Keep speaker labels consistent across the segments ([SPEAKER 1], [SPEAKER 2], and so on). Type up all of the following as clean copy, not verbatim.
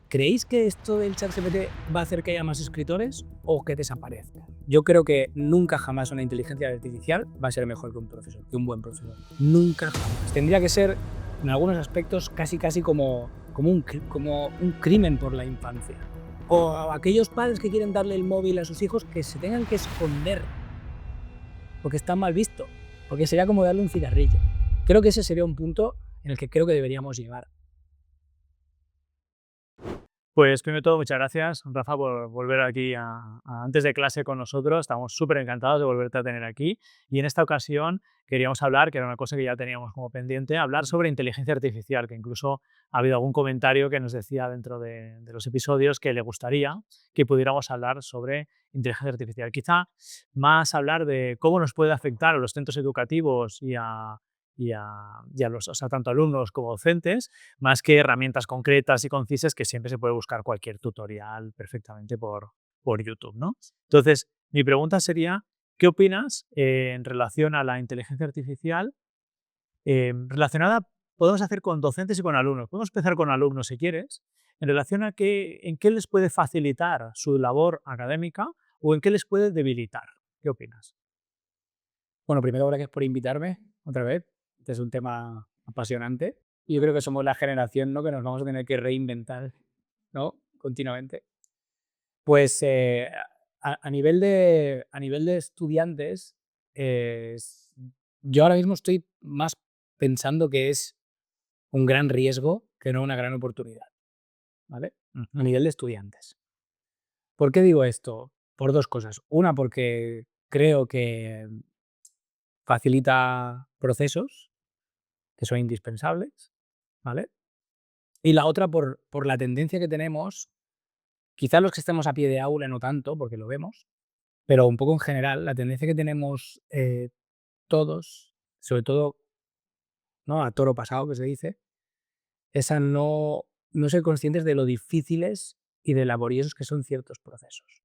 [SPEAKER 1] ¿Creéis que esto del ChatGPT va a hacer que haya más escritores o que desaparezca? Yo creo que nunca jamás una inteligencia artificial va a ser mejor que un profesor, que un buen profesor. Nunca jamás. Tendría que ser, en algunos aspectos, casi como un crimen por la infancia. O aquellos padres que quieren darle el móvil a sus hijos que se tengan que esconder porque está mal visto, porque sería como darle un cigarrillo. Creo que ese sería un punto en el que creo que deberíamos llegar.
[SPEAKER 2] Pues primero de todo, muchas gracias, Rafa, por volver aquí antes de clase con nosotros. Estamos súper encantados de volverte a tener aquí. Y en esta ocasión queríamos hablar, que era una cosa que ya teníamos como pendiente, hablar sobre inteligencia artificial, que incluso ha habido algún comentario que nos decía dentro de los episodios que le gustaría que pudiéramos hablar sobre inteligencia artificial. Quizá más hablar de cómo nos puede afectar a los centros educativos y a los, o sea, tanto alumnos como docentes, más que herramientas concretas y concisas que siempre se puede buscar cualquier tutorial perfectamente por YouTube, ¿no? Entonces, mi pregunta sería, ¿qué opinas en relación a la inteligencia artificial relacionada, podemos hacer con docentes y con alumnos? Podemos empezar con alumnos si quieres, en relación a en qué les puede facilitar su labor académica o en qué les puede debilitar. ¿Qué opinas?
[SPEAKER 1] Bueno, primero, gracias por invitarme otra vez. Este es un tema apasionante. Y yo creo que somos la generación, ¿no?, que nos vamos a tener que reinventar, ¿no?, continuamente. Pues a nivel de estudiantes, yo ahora mismo estoy más pensando que es un gran riesgo que no una gran oportunidad, ¿vale? A
[SPEAKER 2] Ujú.
[SPEAKER 1] nivel de estudiantes. ¿Por qué digo esto? Por dos cosas. Una, porque creo que facilita procesos que son indispensables, ¿vale? Y la otra por la tendencia que tenemos, quizás los que estemos a pie de aula no tanto, porque lo vemos, pero un poco en general, la tendencia que tenemos todos, sobre todo, ¿no?, a toro pasado, que se dice, es a no ser conscientes de lo difíciles y de laboriosos que son ciertos procesos.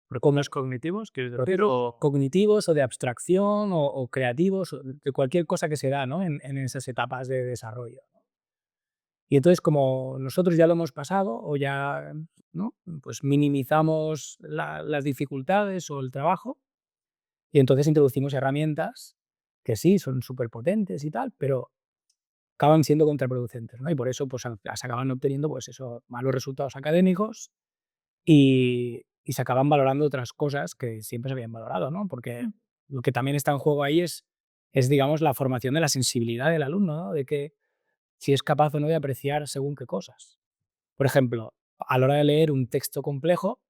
[SPEAKER 2] ¿Procesos cognitivos, quieres decir?
[SPEAKER 1] Procesos cognitivos o de abstracción o creativos, o de cualquier cosa que se da, ¿no?, en esas etapas de desarrollo. Y entonces, como nosotros ya lo hemos pasado o ya, ¿no?, pues minimizamos las dificultades o el trabajo y entonces introducimos herramientas que sí, son súper potentes y tal, pero acaban siendo contraproducentes, ¿no? Y por eso pues, se acaban obteniendo pues eso, malos resultados académicos y se acaban valorando otras cosas que siempre se habían valorado, ¿no? Porque lo que también está en juego ahí es digamos, la formación de la sensibilidad del alumno, ¿no? De que si es capaz o no de apreciar según qué cosas. Por ejemplo, a la hora de leer un texto complejo,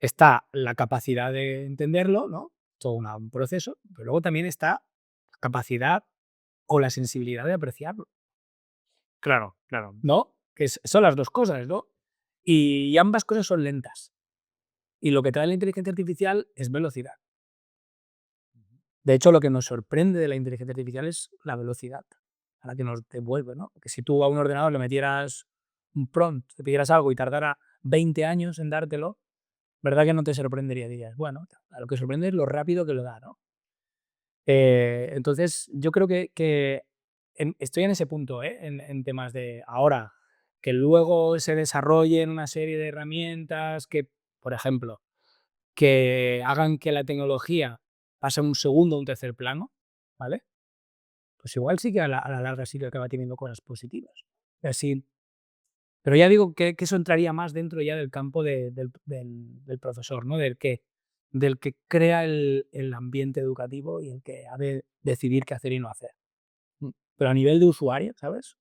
[SPEAKER 1] está la capacidad de entenderlo, ¿no? Todo un proceso, pero luego también está la capacidad o la sensibilidad de apreciarlo,
[SPEAKER 2] Claro, claro.
[SPEAKER 1] ¿no? Que son las dos cosas, ¿no? Y ambas cosas son lentas. Y lo que trae la inteligencia artificial es velocidad. De hecho, lo que nos sorprende de la inteligencia artificial es la velocidad a la que nos devuelve, ¿no? Que si tú a un ordenador le metieras un prompt, le pidieras algo y tardara 20 años en dártelo, ¿verdad que no te sorprendería? Dirías, bueno, a lo que sorprende es lo rápido que lo da, ¿no? Entonces, yo creo que estoy en ese punto, ¿eh? En temas de ahora, que luego se desarrollen una serie de herramientas que, por ejemplo, que hagan que la tecnología pase a un segundo o un tercer plano, ¿vale? Pues igual sí que a la larga sí que acaba teniendo cosas positivas. Así, pero ya digo que eso entraría más dentro ya del campo del profesor, ¿no? Del que crea el ambiente educativo y el que ha de decidir qué hacer y no hacer. Pero a nivel de usuario, ¿sabes?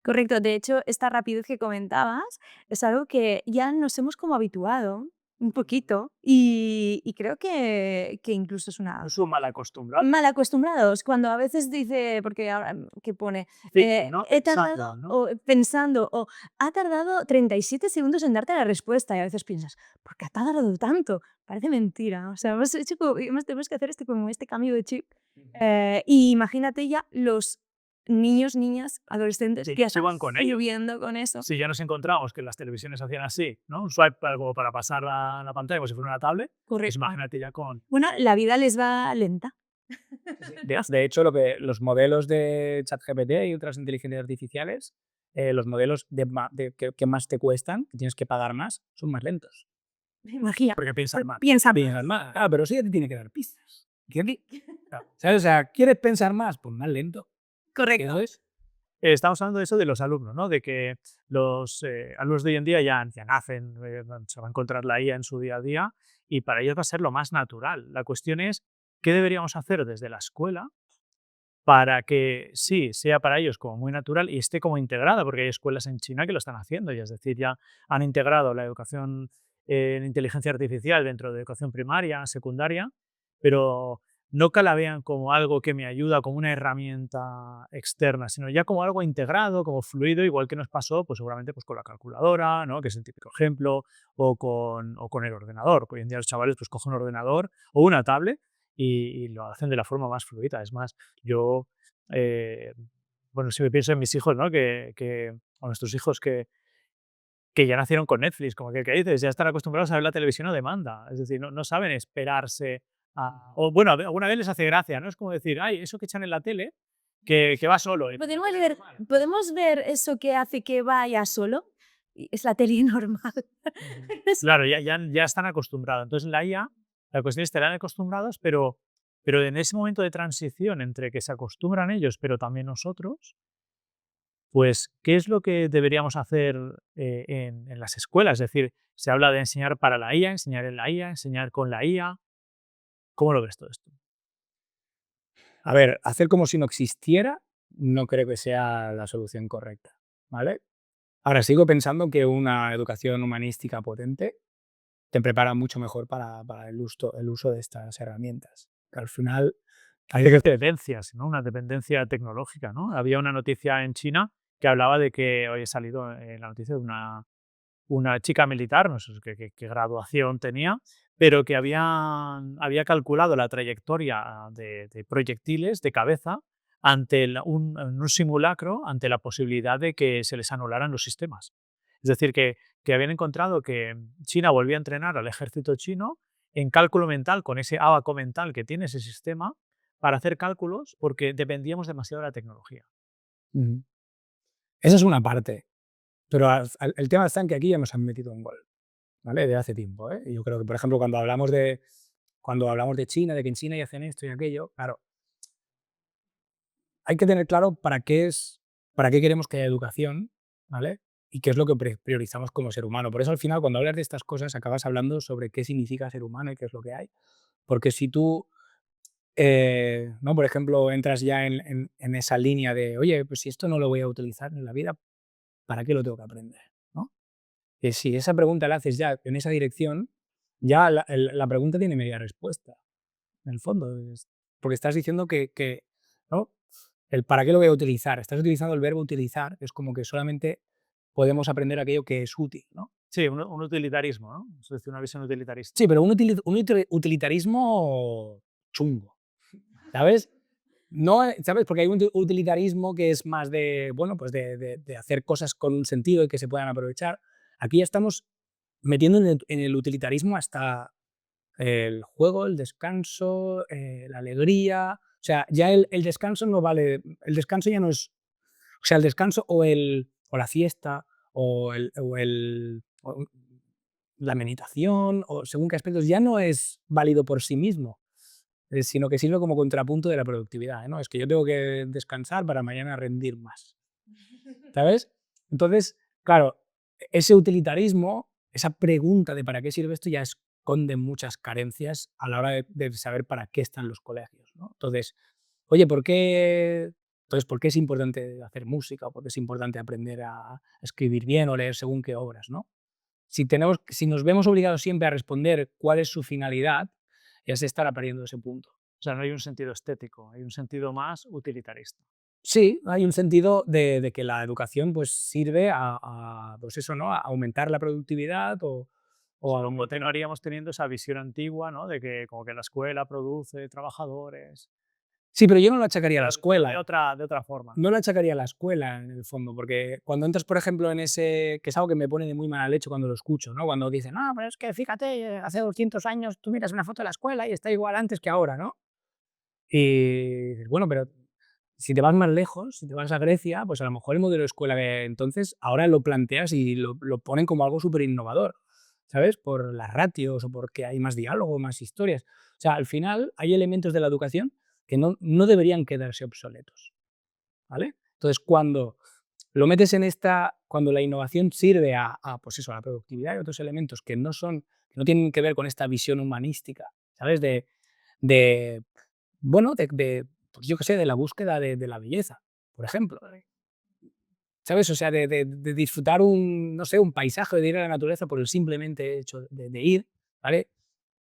[SPEAKER 3] Correcto. De hecho, esta rapidez que comentabas es algo que ya nos hemos como habituado un poquito y creo que incluso es
[SPEAKER 2] No
[SPEAKER 3] una
[SPEAKER 2] es un mal acostumbrado.
[SPEAKER 3] mal acostumbrados. Cuando a veces dice, porque ahora que pone,
[SPEAKER 2] Thinking, ¿no?
[SPEAKER 3] he
[SPEAKER 2] Pensando,
[SPEAKER 3] tardado
[SPEAKER 2] ¿no?
[SPEAKER 3] o pensando o ha tardado 37 segundos en darte la respuesta y a veces piensas, ¿por qué ha tardado tanto? Parece mentira. O sea, tenemos que hacer como este cambio de chip.
[SPEAKER 2] Ujú.
[SPEAKER 3] Y imagínate ya los niños, niñas, adolescentes
[SPEAKER 2] Sí,
[SPEAKER 3] que ya
[SPEAKER 2] se
[SPEAKER 3] están
[SPEAKER 2] van con ello.
[SPEAKER 3] sirviendo con eso.
[SPEAKER 2] Si ya nos encontramos que las televisiones hacían así, ¿no? Un swipe como para pasar la pantalla como si fuera una tablet, pues
[SPEAKER 3] Correcto.
[SPEAKER 2] imagínate ya con...
[SPEAKER 3] Bueno, la vida les va lenta.
[SPEAKER 1] Sí, sí. De hecho, los modelos de ChatGPT y otras inteligencias artificiales los modelos que más te cuestan, que tienes que pagar más, son más lentos.
[SPEAKER 3] Imagina.
[SPEAKER 1] Porque piensan más.
[SPEAKER 3] Piensa
[SPEAKER 1] Piensan más. Ah, pero sí te tiene que dar pistas. Claro, ¿sabes? O sea, ¿quieres pensar más? Pues más lento.
[SPEAKER 3] correcto.
[SPEAKER 1] Entonces,
[SPEAKER 2] Estamos hablando de eso de los alumnos, ¿no? De que los alumnos de hoy en día ya nacen, se va a encontrar la IA en su día a día y para ellos va a ser lo más natural. La cuestión es, ¿qué deberíamos hacer desde la escuela para que sí, sea para ellos como muy natural y esté como integrada? Porque hay escuelas en China que lo están haciendo, y es decir, ya han integrado la educación en inteligencia artificial dentro de educación primaria, secundaria, pero no que la vean como algo que me ayuda, como una herramienta externa, sino ya como algo integrado, como fluido, igual que nos pasó, pues seguramente pues con la calculadora, ¿no? Que es el típico ejemplo, o con el ordenador. Hoy en día los chavales pues cogen un ordenador o una tablet y lo hacen de la forma más fluida. Es más, yo, eh, bueno, si me pienso en mis hijos, ¿no? O nuestros hijos que ya nacieron con Netflix, como que dices, ya están acostumbrados a ver la televisión a demanda. Es decir, no saben esperarse a... O bueno, alguna vez les hace gracia, ¿no? Es como decir, ay, eso que echan en la tele, que va solo.
[SPEAKER 3] ¿Podemos ver eso que hace que vaya solo? Es la tele normal.
[SPEAKER 2] Claro, ya están acostumbrados. Entonces, la IA, la cuestión es que estarán acostumbrados, pero en ese momento de transición entre que se acostumbran ellos, pero también nosotros, pues, ¿qué es lo que deberíamos hacer en las escuelas? Es decir, se habla de enseñar para la IA, enseñar en la IA, enseñar con la IA. ¿Cómo lo ves todo esto?
[SPEAKER 1] a ver, hacer como si no existiera no creo que sea la solución correcta, ¿vale? Ahora, sigo pensando que una educación humanística potente te prepara mucho mejor para el uso de estas herramientas. Que al final hay que...
[SPEAKER 2] Dependencias, ¿no? Una dependencia tecnológica, ¿no? Había una noticia en China que hablaba de que hoy ha salido en la noticia de una chica militar, no sé qué graduación tenía, pero que había calculado la trayectoria de proyectiles de cabeza en un simulacro ante la posibilidad de que se les anularan los sistemas. Es decir, que habían encontrado que China volvía a entrenar al ejército chino en cálculo mental, con ese abaco mental que tiene ese sistema, para hacer cálculos porque dependíamos demasiado de la tecnología.
[SPEAKER 1] Ujú. Esa es una parte, pero el tema está en que aquí ya nos han metido un gol, ¿vale? De hace tiempo, ¿eh? Y yo creo que, por ejemplo, cuando hablamos de China, de que en China ya hacen esto y aquello, claro, hay que tener claro para qué queremos que haya educación, ¿vale? Y qué es lo que priorizamos como ser humano. Por eso al final, cuando hablas de estas cosas, acabas hablando sobre qué significa ser humano y qué es lo que hay. Porque si tú, ¿no? Por ejemplo, entras ya en esa línea de, oye, pues si esto no lo voy a utilizar en la vida, ¿para qué lo tengo que aprender? ¿No? Y si esa pregunta la haces ya en esa dirección, ya la pregunta tiene media respuesta, en el fondo. Porque estás diciendo ¿no? El para qué lo voy a utilizar. Estás utilizando el verbo utilizar, es como que solamente podemos aprender aquello que es útil, ¿no?
[SPEAKER 2] Sí, un utilitarismo, ¿no? Es decir, una visión utilitarista.
[SPEAKER 1] Sí, pero un utilitarismo chungo, ¿sabes? No, ¿sabes? Porque hay un utilitarismo que es más de, bueno, pues de hacer cosas con un sentido y que se puedan aprovechar. Aquí ya estamos metiendo en el utilitarismo hasta el juego, el descanso, la alegría. O sea, ya el descanso no vale. El descanso ya no es. O sea, el descanso o la fiesta o la meditación o según qué aspectos ya no es válido por sí mismo, sino que sirve como contrapunto de la productividad, ¿no? Es que yo tengo que descansar para mañana rendir más, ¿sabes? Entonces, claro, ese utilitarismo, esa pregunta de para qué sirve esto ya esconde muchas carencias a la hora de saber para qué están los colegios, ¿no? Entonces, oye, ¿por qué es importante hacer música o por qué es importante aprender a escribir bien o leer según qué obras, ¿no? Si nos vemos obligados siempre a responder cuál es su finalidad, ya se estará perdiendo ese punto.
[SPEAKER 2] O sea, no hay un sentido estético, hay un sentido más utilitarista.
[SPEAKER 1] Sí, hay un sentido de que la educación pues, sirve pues eso, ¿no? A aumentar la productividad o a
[SPEAKER 2] Como
[SPEAKER 1] aumentar...
[SPEAKER 2] no haríamos teniendo esa visión antigua, ¿no? De que como que la escuela produce trabajadores.
[SPEAKER 1] Sí, pero yo no lo achacaría a la
[SPEAKER 2] De
[SPEAKER 1] escuela.
[SPEAKER 2] otra forma.
[SPEAKER 1] No lo achacaría a la escuela, en el fondo, porque cuando entras, por ejemplo, en ese, que es algo que me pone de muy mala leche cuando lo escucho, ¿no? Cuando dicen, no, pero es que fíjate, hace 200 años tú miras una foto de la escuela y está igual antes que ahora, ¿no? Y dices, bueno, pero Si te vas más lejos, si te vas a Grecia, pues a lo mejor el modelo de escuela que entonces ahora lo planteas y lo ponen como algo súper innovador, ¿sabes? Por las ratios o porque hay más diálogo, más historias. O sea, al final hay elementos de la educación que no deberían quedarse obsoletos, ¿vale? Entonces, cuando lo metes en cuando la innovación sirve pues eso, a la productividad y otros elementos que no tienen que ver con esta visión humanística, ¿sabes? De bueno, pues yo qué sé, de la búsqueda de la belleza, por ejemplo, ¿sabes? O sea, de disfrutar no sé, un paisaje, de ir a la naturaleza por el simplemente hecho de ir, ¿vale?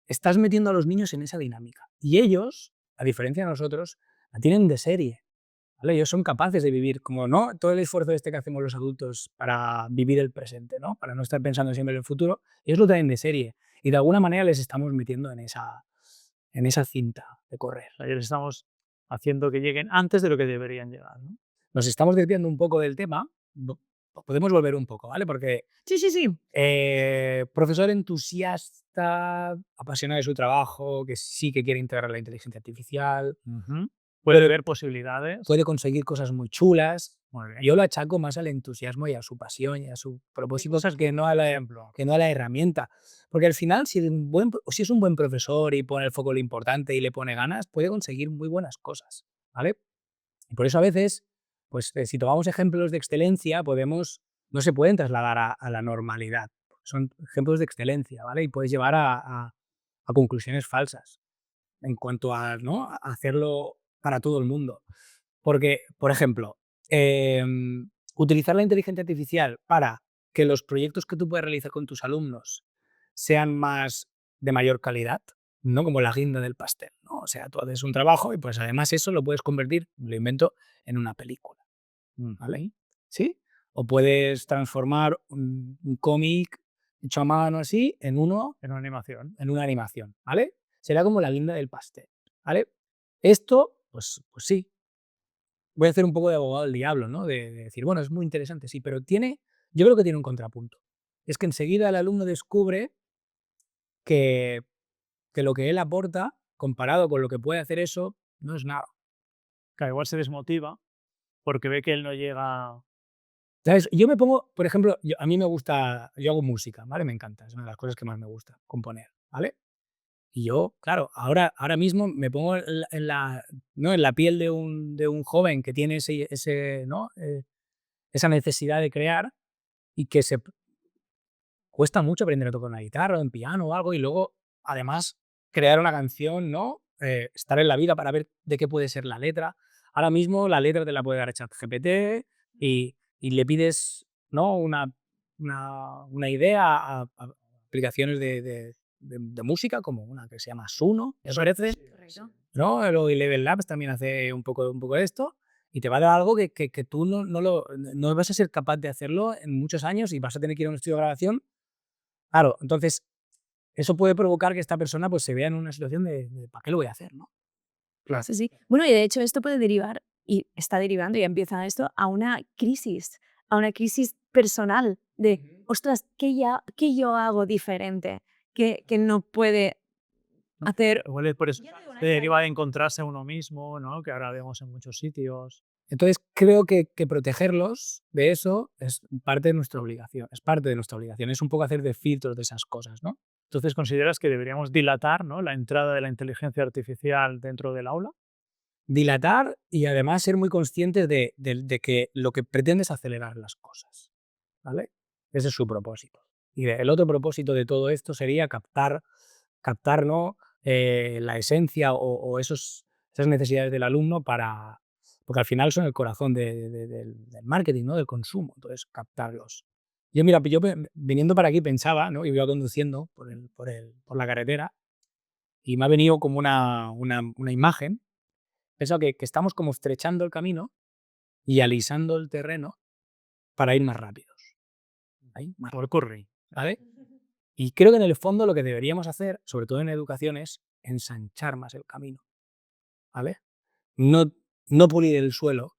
[SPEAKER 1] Estás metiendo a los niños en esa dinámica. Y ellos, a diferencia de nosotros, la tienen de serie, ¿vale? Ellos son capaces de vivir, como no todo el esfuerzo que hacemos los adultos para vivir el presente, ¿no? Para no estar pensando siempre en el futuro, ellos lo traen de serie. Y de alguna manera les estamos metiendo en esa cinta de correr.
[SPEAKER 2] Ayer estamos haciendo que lleguen antes de lo que deberían llegar, ¿no?
[SPEAKER 1] Nos estamos desviando un poco del tema, podemos volver un poco, ¿vale? Porque
[SPEAKER 3] Sí.
[SPEAKER 1] profesor entusiasta, apasionado de su trabajo, que sí que quiere integrar la inteligencia artificial,
[SPEAKER 2] Puede ver posibilidades.
[SPEAKER 1] puede conseguir cosas muy chulas.
[SPEAKER 2] Muy bien.
[SPEAKER 1] Yo lo achaco más al entusiasmo y a su pasión y a su propósito que no a la herramienta. Porque al final, si es un buen profesor y pone el foco en lo importante y le pone ganas, puede conseguir muy buenas cosas, ¿vale? Y por eso a veces, pues si tomamos ejemplos de excelencia, no se pueden trasladar a la normalidad. Son ejemplos de excelencia, ¿vale? Y puedes llevar a conclusiones falsas en cuanto a, ¿no? a hacerlo para todo el mundo. Porque, por ejemplo, utilizar la inteligencia artificial para que los proyectos que tú puedes realizar con tus alumnos sean de mayor calidad, no como la guinda del pastel, ¿no? O sea, tú haces un trabajo y pues además eso lo puedes convertir, lo invento, en una película, ¿vale? ¿Sí? O puedes transformar un cómic hecho a mano así en
[SPEAKER 2] En una animación.
[SPEAKER 1] una animación, ¿vale? Será como la guinda del pastel, ¿vale? Esto, pues sí, voy a hacer un poco de abogado del diablo, ¿no? De decir, bueno, es muy interesante, sí, pero yo creo que tiene un contrapunto. Es que enseguida el alumno descubre que, que lo que él aporta, comparado con lo que puede hacer eso, no es nada.
[SPEAKER 2] Que igual se desmotiva porque ve que él no llega.
[SPEAKER 1] ¿Sabes? Yo me pongo, por ejemplo, a mí me gusta, yo hago música, ¿vale? Me encanta, es una de las cosas que más me gusta, componer, ¿vale? Y yo, claro, ahora mismo me pongo ¿no? en la piel de un joven que tiene ¿no? Esa necesidad de crear y que cuesta mucho aprender a tocar una guitarra o un piano o algo y luego, además, crear una canción, ¿no? Estar en la vida para ver de qué puede ser la letra. Ahora mismo la letra te la puede dar ChatGPT y le pides, ¿no? una idea a aplicaciones de música como una que se llama Suno, ¿me parece?
[SPEAKER 3] Correcto.
[SPEAKER 1] ¿No? Luego Eleven Labs también hace un poco de esto y te va a dar algo que tú no vas a ser capaz de hacerlo en muchos años y vas a tener que ir a un estudio de grabación. Claro, entonces eso puede provocar que esta persona pues, se vea en una situación de ¿para qué lo voy a hacer? ¿No? Claro.
[SPEAKER 3] Sí. Bueno, y de hecho esto puede derivar, y está derivando, y empieza esto, a una crisis personal de, ostras, ¿qué yo hago diferente? Que no puede
[SPEAKER 2] ¿No?
[SPEAKER 3] hacer.
[SPEAKER 2] Igual es por eso
[SPEAKER 3] Ya te digo, una
[SPEAKER 2] se deriva de
[SPEAKER 3] escala.
[SPEAKER 2] encontrarse a uno mismo, ¿no? Que ahora vemos en muchos sitios.
[SPEAKER 1] Entonces creo que protegerlos de eso es parte de nuestra obligación, es un poco hacer de filtros de esas cosas, ¿no?
[SPEAKER 2] Entonces, ¿consideras que deberíamos dilatar, ¿no? la entrada de la inteligencia artificial dentro del aula?
[SPEAKER 1] Dilatar y además ser muy conscientes de que lo que pretende es acelerar las cosas, ¿vale? Ese es su propósito. Y el otro propósito de todo esto sería captar ¿no? La esencia o esas necesidades del alumno porque al final son el corazón del marketing, ¿no? Del consumo, entonces captarlos. Mira, yo viniendo para aquí pensaba, ¿no? Y iba conduciendo por la carretera y me ha venido como una imagen. He pensado que estamos como estrechando el camino y alisando el terreno para ir más rápidos. Ahí, más
[SPEAKER 2] Por Curry.
[SPEAKER 1] ¿vale? Y creo que en el fondo lo que deberíamos hacer, sobre todo en educación, es ensanchar más el camino, ¿vale? No, no pulir el suelo,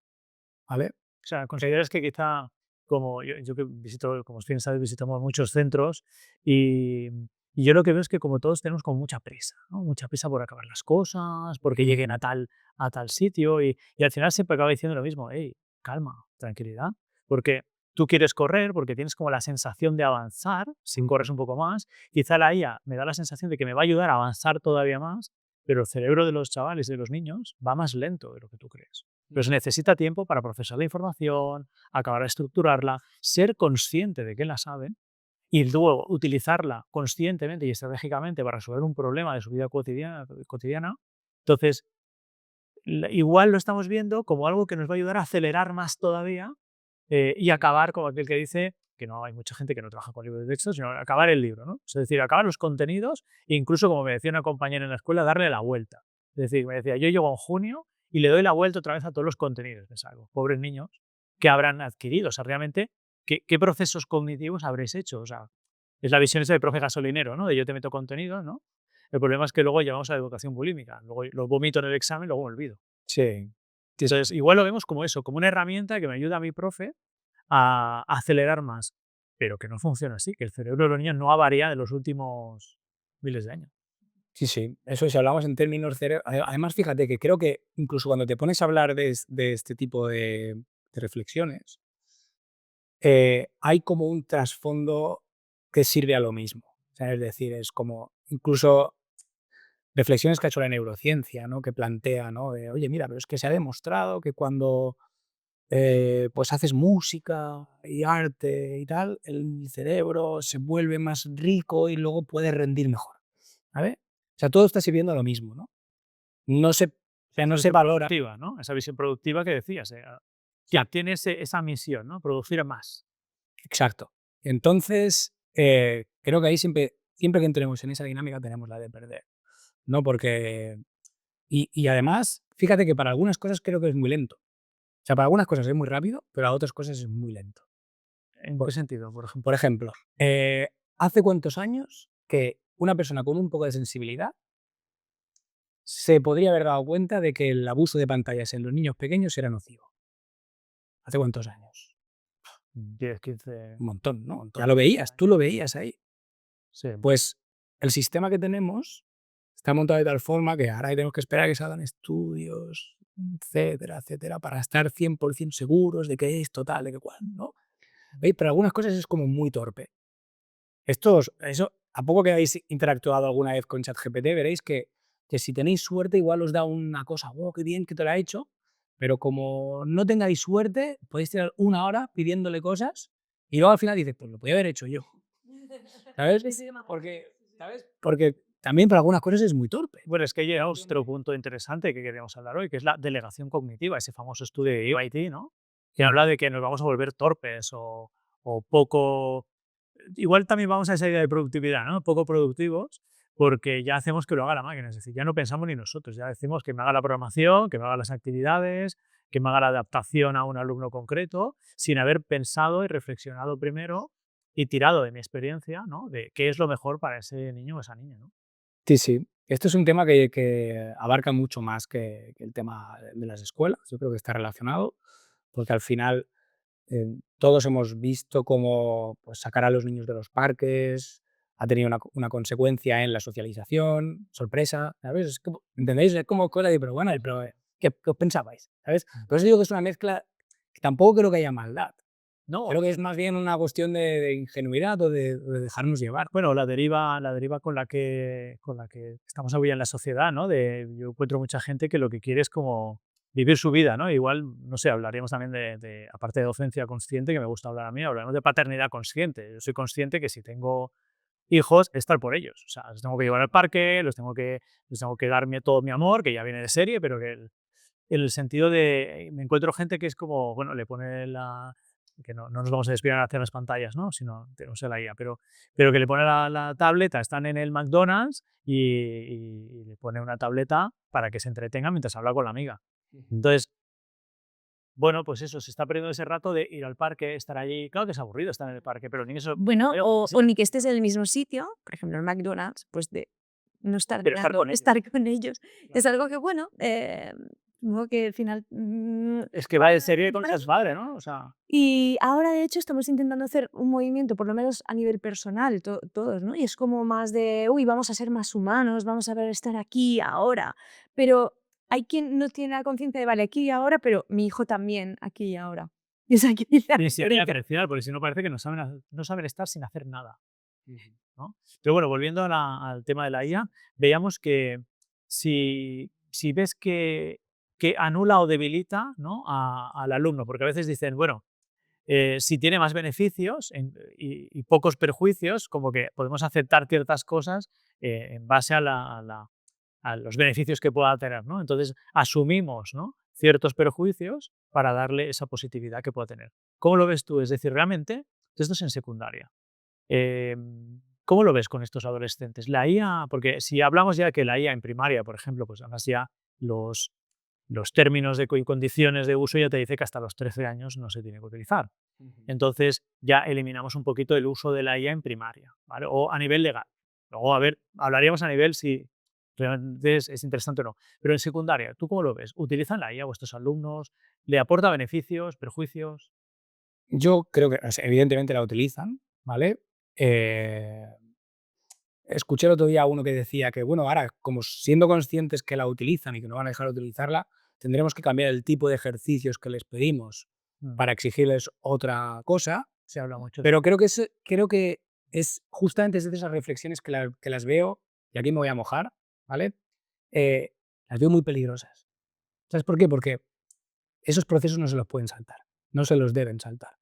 [SPEAKER 1] ¿vale?
[SPEAKER 2] O sea, ¿consideras que quizá, como yo que visito, como bien sabes, visitamos muchos centros y Y yo lo que veo es que como todos tenemos como mucha prisa, ¿no? Mucha prisa por acabar las cosas, porque lleguen a tal sitio y al final siempre acaba diciendo lo mismo, hey, calma, tranquilidad, porque tú quieres correr, porque tienes como la sensación de avanzar, si corres un poco más, quizá la IA me da la sensación de que me va a ayudar a avanzar todavía más, pero el cerebro de los chavales, de los niños, va más lento de lo que tú crees. Pero se necesita tiempo para procesar la información, acabar de estructurarla, ser consciente de que la saben y luego utilizarla conscientemente y estratégicamente para resolver un problema de su vida cotidiana. Entonces, igual lo estamos viendo como algo que nos va a ayudar a acelerar más todavía y acabar como aquel que dice que no hay mucha gente que no trabaja con libros de texto, sino acabar el libro, ¿no? Es decir, acabar los contenidos e incluso, como me decía una compañera en la escuela, darle la vuelta. Es decir, me decía, yo llego en junio y le doy la vuelta otra vez a todos los contenidos. Pensaba, pobres niños, ¿qué habrán adquirido? O sea, realmente, ¿qué procesos cognitivos habréis hecho? O sea, es la visión esa del profe gasolinero, ¿no? De yo te meto contenido, ¿no? El problema es que luego llevamos a la educación bulímica. Luego lo vomito en el examen, luego me olvido.
[SPEAKER 1] Sí.
[SPEAKER 2] Entonces, igual lo vemos como eso, como una herramienta que me ayuda a mi profe a acelerar más, pero que no funciona así, que el cerebro de los niños no ha variado en los últimos miles de años.
[SPEAKER 1] Sí, sí. Eso si hablamos en términos además, fíjate que creo que incluso cuando te pones a hablar de este tipo de reflexiones, hay como un trasfondo que sirve a lo mismo. O sea, es decir, es como incluso reflexiones que ha hecho la neurociencia, ¿no? Que plantea, ¿no? De, oye, mira, pero es que se ha demostrado que cuando pues haces música y arte y tal, el cerebro se vuelve más rico y luego puede rendir mejor, ¿sabes? O sea, todo está sirviendo a lo mismo, ¿no? No se, o sea, no se valora.
[SPEAKER 2] Productiva, ¿no? Esa visión productiva que decías, que tiene esa misión, ¿no? Producir más.
[SPEAKER 1] Exacto. Entonces, creo que ahí siempre que entremos en esa dinámica tenemos la de perder, ¿no? Porque, y además, fíjate que para algunas cosas creo que es muy lento. O sea, para algunas cosas es muy rápido, pero para otras cosas es muy lento.
[SPEAKER 2] ¿En qué sentido, por ejemplo?
[SPEAKER 1] Por ejemplo, ¿hace cuántos años que una persona con un poco de sensibilidad se podría haber dado cuenta de que el abuso de pantallas en los niños pequeños era nocivo? ¿Hace cuántos años?
[SPEAKER 2] 10, 15.
[SPEAKER 1] Un montón, ¿no?
[SPEAKER 2] Montón.
[SPEAKER 1] Ya lo veías, tú lo veías ahí.
[SPEAKER 2] Sí.
[SPEAKER 1] Pues el sistema que tenemos está montado de tal forma que ahora tenemos que esperar a que salgan estudios, etcétera, etcétera, para estar 100% seguros de que es total, de que cual, ¿no? ¿Veis? Pero algunas cosas es como muy torpe. Eso, a poco que habéis interactuado alguna vez con ChatGPT, veréis que si tenéis suerte igual os da una cosa, wow, qué bien que te lo ha hecho, pero como no tengáis suerte, podéis tirar una hora pidiéndole cosas y luego al final dices, pues lo podía haber hecho yo. ¿Sabes? Porque también para algunas cosas es muy torpe.
[SPEAKER 2] Bueno, es que llegamos a otro punto interesante que queríamos hablar hoy, que es la delegación cognitiva, ese famoso estudio de MIT, ¿no? Que habla de que nos vamos a volver torpes o poco. Igual también vamos a esa idea de productividad, ¿no? Poco productivos, porque ya hacemos que lo haga la máquina, es decir, ya no pensamos ni nosotros, ya decimos que me haga la programación, que me haga las actividades, que me haga la adaptación a un alumno concreto, sin haber pensado y reflexionado primero y tirado de mi experiencia, ¿no? De qué es lo mejor para ese niño o esa niña, ¿no?
[SPEAKER 1] Sí, sí. Esto es un tema que abarca mucho más que el tema de las escuelas. Yo creo que está relacionado, porque al final todos hemos visto cómo pues, sacar a los niños de los parques ha tenido una consecuencia en la socialización, sorpresa, ¿sabes? Es como, ¿entendéis? Es como cosa de, pero bueno, pero, ¿qué os pensabais? ¿Sabes? Por eso digo que es una mezcla que tampoco creo que haya maldad.
[SPEAKER 2] No,
[SPEAKER 1] Creo que es más bien una cuestión de ingenuidad o de dejarnos llevar.
[SPEAKER 2] bueno, la deriva con la que estamos hoy en la sociedad, ¿no? Yo encuentro mucha gente que lo que quiere es como vivir su vida, ¿no? Igual, no sé, hablaríamos también aparte de docencia consciente, que me gusta hablar a mí, hablaremos de paternidad consciente. Yo soy consciente que si tengo hijos, estar por ellos. O sea, los tengo que llevar al parque, les tengo que dar todo mi amor, que ya viene de serie, pero que el sentido de, me encuentro gente que es como, bueno, le pone que no nos vamos a desviar hacia las pantallas, ¿no? Sino tenemos la IA, pero que le pone la tableta, están en el McDonald's y le pone una tableta para que se entretenga mientras habla con la amiga. Entonces, bueno, pues eso, se está perdiendo ese rato de ir al parque, estar allí. Claro que es aburrido estar en el parque, pero ni eso.
[SPEAKER 3] Bueno,
[SPEAKER 2] Pero
[SPEAKER 3] o ni que estés en el mismo sitio, por ejemplo, en McDonald's, pues de no estar
[SPEAKER 2] Pero estar
[SPEAKER 3] mirando,
[SPEAKER 2] con ellos.
[SPEAKER 3] estar con ellos.
[SPEAKER 2] Claro.
[SPEAKER 3] Es algo que, bueno, supongo que al final...
[SPEAKER 2] Es que va de serie con esas padre, ¿no? O sea,
[SPEAKER 3] Y ahora, de hecho, estamos intentando hacer un movimiento, por lo menos a nivel personal, todos, ¿no? Y es como más de, uy, vamos a ser más humanos, vamos a ver estar aquí, ahora. Pero hay quien no tiene la conciencia de, vale, aquí y ahora, pero mi hijo también, aquí y ahora. Y es aquí la
[SPEAKER 2] y sí hay que
[SPEAKER 3] diferencia.
[SPEAKER 2] diferenciar, porque si no parece que no saben estar sin hacer nada, ¿no? Pero bueno, volviendo al tema de la IA, veíamos que si ves que anula o debilita, ¿no? Al alumno, porque a veces dicen, bueno, si tiene más beneficios y pocos perjuicios, como que podemos aceptar ciertas cosas en base a los beneficios que pueda tener, ¿no? Entonces asumimos, ¿no?, ciertos perjuicios para darle esa positividad que pueda tener. ¿Cómo lo ves tú? Es decir, realmente, esto es en secundaria. ¿Cómo lo ves con estos adolescentes? La IA, porque si hablamos ya que la IA en primaria, por ejemplo, pues además ya los, los términos y condiciones de uso ya te dice que hasta los 13 años no se tiene que utilizar. Entonces ya eliminamos un poquito el uso de la IA en primaria, ¿vale? O a nivel legal. Luego, a ver, hablaríamos a nivel si realmente es interesante o no. Pero en secundaria, ¿tú cómo lo ves? ¿Utilizan la IA vuestros alumnos? ¿Le aporta beneficios, perjuicios?
[SPEAKER 1] Yo creo que, o sea, evidentemente la utilizan, ¿vale? Eh, Escuché el otro día a uno que decía que, bueno, ahora, como siendo conscientes que la utilizan y que no van a dejar de utilizarla, tendremos que cambiar el tipo de ejercicios que les pedimos
[SPEAKER 2] Mm,
[SPEAKER 1] para exigirles otra cosa,
[SPEAKER 2] Se habla mucho de
[SPEAKER 1] pero creo que es justamente desde esas reflexiones que las veo, y aquí me voy a mojar, ¿vale? Eh, las veo muy peligrosas. ¿Sabes por qué? Porque esos procesos no se los pueden saltar, no se los deben saltar,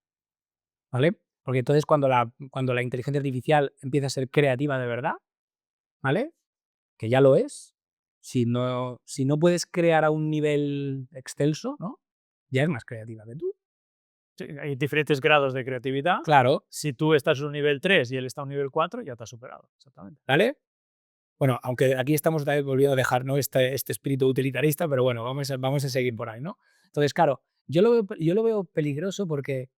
[SPEAKER 1] ¿vale? Porque entonces cuando la inteligencia artificial empieza a ser creativa de verdad, ¿vale? Que ya lo es, si no puedes crear a un nivel excelso, ¿no? Ya es más creativa que tú.
[SPEAKER 2] Sí, hay diferentes grados de creatividad.
[SPEAKER 1] Claro,
[SPEAKER 2] Si tú estás en un nivel 3 y él está en un nivel 4, ya te ha superado. Exactamente.
[SPEAKER 1] ¿vale? Bueno, aunque aquí estamos otra vez volviendo a dejar, ¿no?, este espíritu utilitarista, pero bueno, vamos a seguir por ahí, ¿no? Entonces, claro, yo lo veo peligroso porque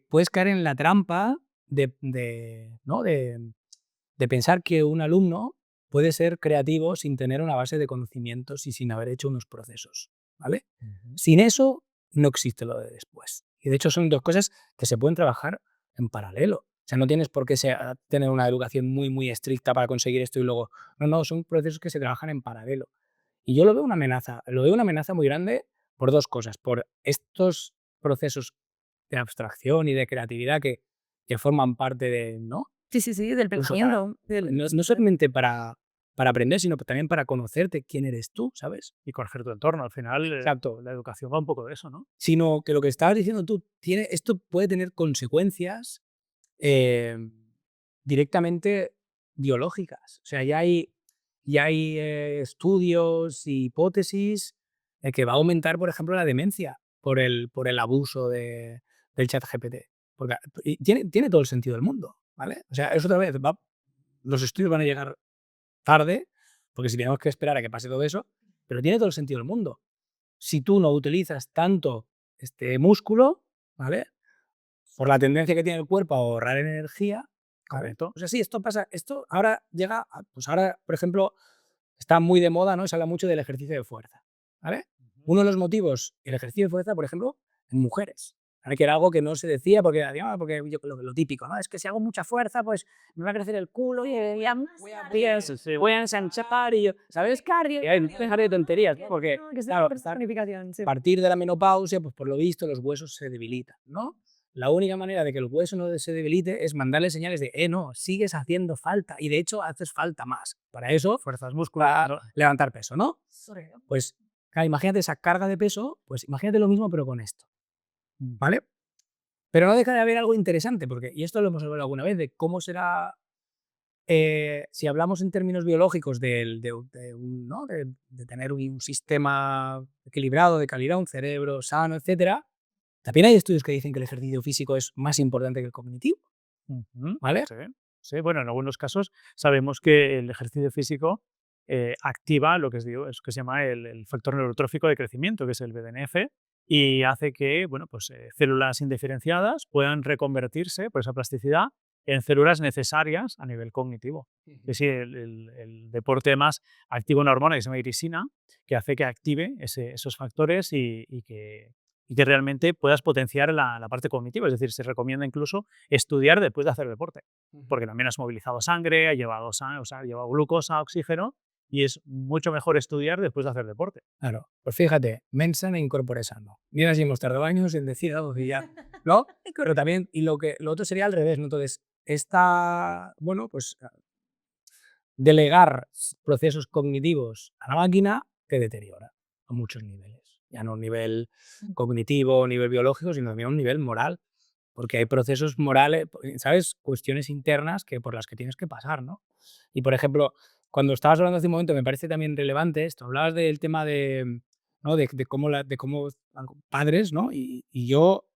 [SPEAKER 1] puedes caer en la trampa ¿no?, de pensar que un alumno puede ser creativo sin tener una base de conocimientos y sin haber hecho unos procesos, ¿vale?
[SPEAKER 2] Ujú.
[SPEAKER 1] Sin eso no existe lo de después. Y de hecho son dos cosas que se pueden trabajar en paralelo. O sea, no tienes por qué tener una educación muy, muy estricta para conseguir esto y luego... No, no, son procesos que se trabajan en paralelo. Y yo lo veo una amenaza muy grande por dos cosas. Por estos procesos de abstracción y de creatividad que forman parte de, ¿no?,
[SPEAKER 3] Sí, sí, sí, del
[SPEAKER 1] incluso para,
[SPEAKER 3] pensamiento.
[SPEAKER 1] no solamente para aprender, sino también para conocerte quién eres tú, ¿sabes?
[SPEAKER 2] Y conocer tu entorno. Al final,
[SPEAKER 1] Exacto.
[SPEAKER 2] la educación va un poco de eso, ¿no?
[SPEAKER 1] Sino que lo que estabas diciendo tú, esto puede tener consecuencias eh, directamente biológicas. O sea, ya hay estudios y hipótesis de que va a aumentar, por ejemplo, la demencia por el abuso del chat GPT. Porque y tiene todo el sentido del mundo, ¿vale? O sea, es otra vez, los estudios van a llegar tarde, porque si tenemos que esperar a que pase todo eso, pero tiene todo el sentido del mundo. Si tú no utilizas tanto este músculo, ¿vale?, por la tendencia que tiene el cuerpo a ahorrar energía, ¿vale?
[SPEAKER 2] Correcto.
[SPEAKER 1] O sea, sí, esto pasa, esto ahora llega, pues ahora, por ejemplo, está muy de moda, ¿no? Se habla mucho del ejercicio de fuerza, ¿vale?
[SPEAKER 2] Ujú.
[SPEAKER 1] Uno de los motivos, el ejercicio de fuerza, por ejemplo, en mujeres, ¿vale?, que era algo que no se decía porque, porque lo típico, ¿no? Es que si hago mucha fuerza, pues me va a crecer el culo y voy a ensanchar y ¿sabes?
[SPEAKER 3] Cardio.
[SPEAKER 1] Y hay dejar de tonterías, ¿no? Porque,
[SPEAKER 3] No, que es
[SPEAKER 1] claro,
[SPEAKER 3] personificación, sí.
[SPEAKER 1] a partir de la menopausia, pues por lo visto los huesos se debilitan, ¿no? La única manera de que el hueso no se debilite es mandarle señales de, no, sigues haciendo falta y de hecho haces falta más. Para eso,
[SPEAKER 2] Fuerzas, músculos.
[SPEAKER 1] para
[SPEAKER 2] No.
[SPEAKER 1] levantar peso, ¿no? Pues, claro, imagínate esa carga de peso, pues imagínate lo mismo pero con esto,
[SPEAKER 2] Mm.
[SPEAKER 1] ¿vale? Pero no deja de haber algo interesante, porque, y esto lo hemos hablado alguna vez, de cómo será, si hablamos en términos biológicos ¿no?, de tener un sistema equilibrado, de calidad, un cerebro sano, etcétera, también hay estudios que dicen que el ejercicio físico es más importante que el cognitivo,
[SPEAKER 2] Ujú.
[SPEAKER 1] ¿vale?
[SPEAKER 2] Sí, sí, bueno, en algunos casos sabemos que el ejercicio físico activa lo que, digo, es que se llama el factor neurotrófico de crecimiento, que es el BDNF, y hace que, bueno, pues, células indiferenciadas puedan reconvertirse por esa plasticidad en células necesarias a nivel cognitivo. Es decir, el deporte más activa una hormona que se llama irisina, que hace que active esos factores y que realmente puedas potenciar la parte cognitiva. Es decir, se recomienda incluso estudiar después de hacer deporte, porque también has movilizado sangre, has llevado, llevado glucosa, oxígeno, y es mucho mejor estudiar después de hacer deporte.
[SPEAKER 1] Claro, pues fíjate, mens sana in corpore sano. Mira si hemos tardado años en decir algo que ya, ¿no? Pero también, y lo otro sería al revés, ¿no? Entonces, bueno, pues delegar procesos cognitivos a la máquina te deteriora a muchos niveles. Ya no a un nivel cognitivo, nivel biológico, sino también a un nivel moral. Porque hay procesos morales, ¿sabes? Cuestiones internas por las que tienes que pasar, ¿no? Y, por ejemplo, cuando estabas hablando hace un momento, me parece también relevante esto, hablabas del tema ¿no? de cómo padres, ¿no? Y yo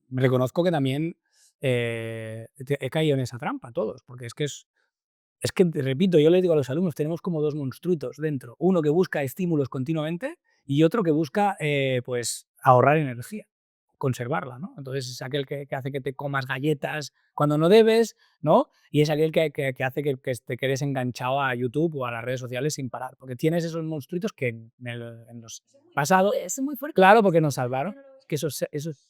[SPEAKER 1] reconozco que también he caído en esa trampa, todos, porque es que, te repito, yo les digo a los alumnos, tenemos como dos monstruitos dentro, uno que busca estímulos continuamente y otro que busca, pues, ahorrar energía, conservarla, ¿no? Entonces es aquel que hace que te comas galletas cuando no debes, ¿no? Y es aquel que hace que te quedes enganchado a YouTube o a las redes sociales sin parar, porque tienes esos monstruitos que en los pasado,
[SPEAKER 3] Es muy fuerte.
[SPEAKER 1] claro, porque nos salvaron, que esos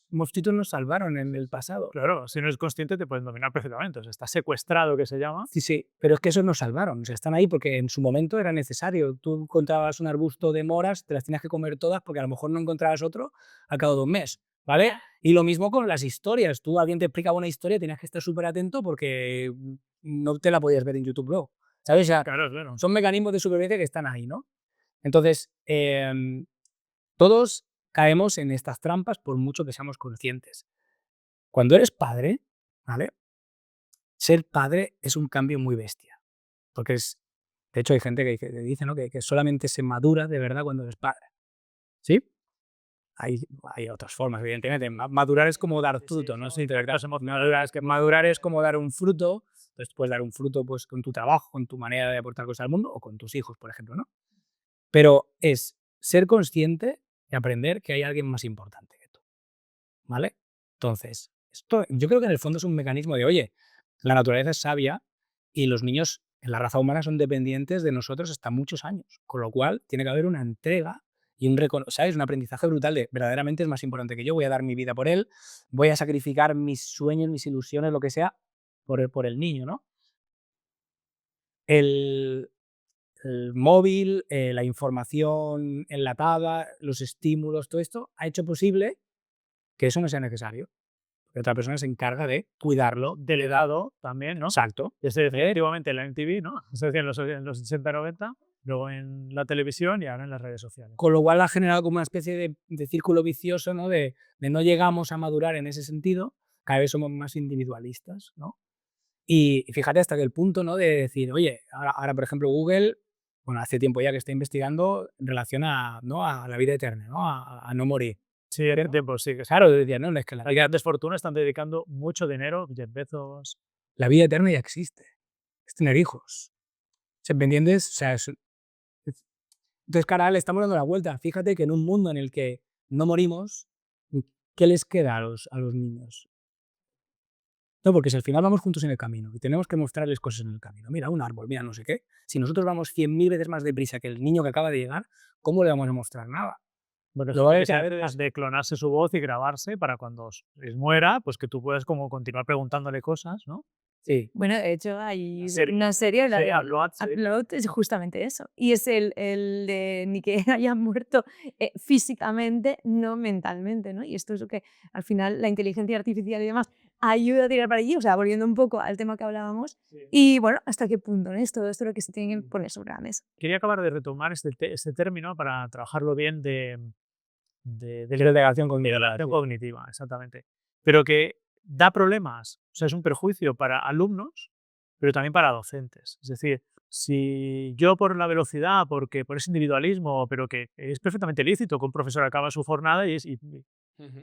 [SPEAKER 1] monstruitos nos salvaron en el pasado.
[SPEAKER 2] Claro, si no eres consciente te pueden dominar perfectamente. O sea, está secuestrado, que se llama.
[SPEAKER 1] Sí, sí, pero es que esos nos salvaron, o sea, están ahí porque en su momento era necesario. Tú encontrabas un arbusto de moras, te las tenías que comer todas porque a lo mejor no encontrabas otro al cabo de un mes, ¿vale? Y lo mismo con las historias. Tú, alguien te explicaba una historia, tenías que estar súper atento porque no te la podías ver en YouTube luego, ¿sabes? O sea,
[SPEAKER 2] Claro, claro.
[SPEAKER 1] son mecanismos de supervivencia que están ahí, ¿no? Entonces, todos caemos en estas trampas por mucho que seamos conscientes. Cuando eres padre, ¿vale? Ser padre es un cambio muy bestia, porque de hecho hay gente que dice, ¿no? que solamente se madura de verdad cuando eres padre, ¿sí? Hay otras formas, evidentemente. Madurar es como dar fruto, ¿no? Sí, de verdad. Madurar es como dar un fruto, entonces puedes dar un fruto pues, con tu trabajo, con tu manera de aportar cosas al mundo o con tus hijos, por ejemplo, ¿no? Pero es ser consciente y aprender que hay alguien más importante que tú, ¿vale? Entonces, esto yo creo que en el fondo es un mecanismo de, oye, la naturaleza es sabia y los niños en la raza humana son dependientes de nosotros hasta muchos años, con lo cual tiene que haber una entrega y ¿sabes? Un aprendizaje brutal de verdaderamente es más importante que yo, voy a dar mi vida por él, voy a sacrificar mis sueños, mis ilusiones, lo que sea, por el niño, ¿no? El, el móvil, la información enlatada, los estímulos, todo esto ha hecho posible que eso no sea necesario. Que otra persona se encarga de cuidarlo.
[SPEAKER 2] Delegado también, ¿no?
[SPEAKER 1] Exacto.
[SPEAKER 2] Ya se decía antiguamente en la MTV, ¿no? Se decía en los 80-90, luego en la televisión y ahora en las redes sociales.
[SPEAKER 1] Con lo cual ha generado como una especie de círculo vicioso, ¿no? De no llegamos a madurar en ese sentido, cada vez somos más individualistas, ¿no? Y fíjate hasta que el punto, ¿no? De decir, oye, ahora por ejemplo Google, bueno, hace tiempo ya que está investigando en relación ¿no? a la vida eterna, ¿no? A no morir.
[SPEAKER 2] Sí, hace tiempo, sí.
[SPEAKER 1] Claro, decía, no, es que
[SPEAKER 2] Las grandes fortunas están dedicando mucho dinero, Jeff Bezos.
[SPEAKER 1] la vida eterna ya existe, es tener hijos. ¿Me entiendes? O sea, entonces, cara, le estamos dando la vuelta. Fíjate que en un mundo en el que no morimos, ¿qué les queda a los niños? No, porque si al final vamos juntos en el camino y tenemos que mostrarles cosas en el camino, mira un árbol, mira no sé qué, si nosotros vamos 100.000 veces más deprisa que el niño que acaba de llegar, ¿cómo le vamos a mostrar nada?
[SPEAKER 2] Bueno,
[SPEAKER 1] Lo va a
[SPEAKER 2] que
[SPEAKER 1] saber
[SPEAKER 2] de clonarse su voz y grabarse para cuando les muera, pues que tú puedas como continuar preguntándole cosas, ¿no?
[SPEAKER 1] Sí.
[SPEAKER 3] Bueno, de hecho, hay
[SPEAKER 2] Serie.
[SPEAKER 3] una serie, la
[SPEAKER 2] Sí,
[SPEAKER 3] de
[SPEAKER 2] Upload, sí.
[SPEAKER 3] Upload, es justamente eso. Y es el de ni que haya muerto físicamente, no mentalmente, ¿no? Y esto es lo que al final la inteligencia artificial y demás ayuda a tirar para allí, o sea, volviendo un poco al tema que hablábamos.
[SPEAKER 2] Sí.
[SPEAKER 3] Y bueno, ¿hasta qué punto, ¿no? Es todo esto lo que se tiene que poner sobre la mesa.
[SPEAKER 2] Quería acabar de retomar este término para trabajarlo bien de
[SPEAKER 1] Delegación cognitiva.
[SPEAKER 2] delegación cognitiva, exactamente. Pero que da problemas, o sea, es un perjuicio para alumnos, pero también para docentes. Es decir, si yo por la velocidad, porque por ese individualismo, pero que es perfectamente lícito que un profesor acaba su jornada y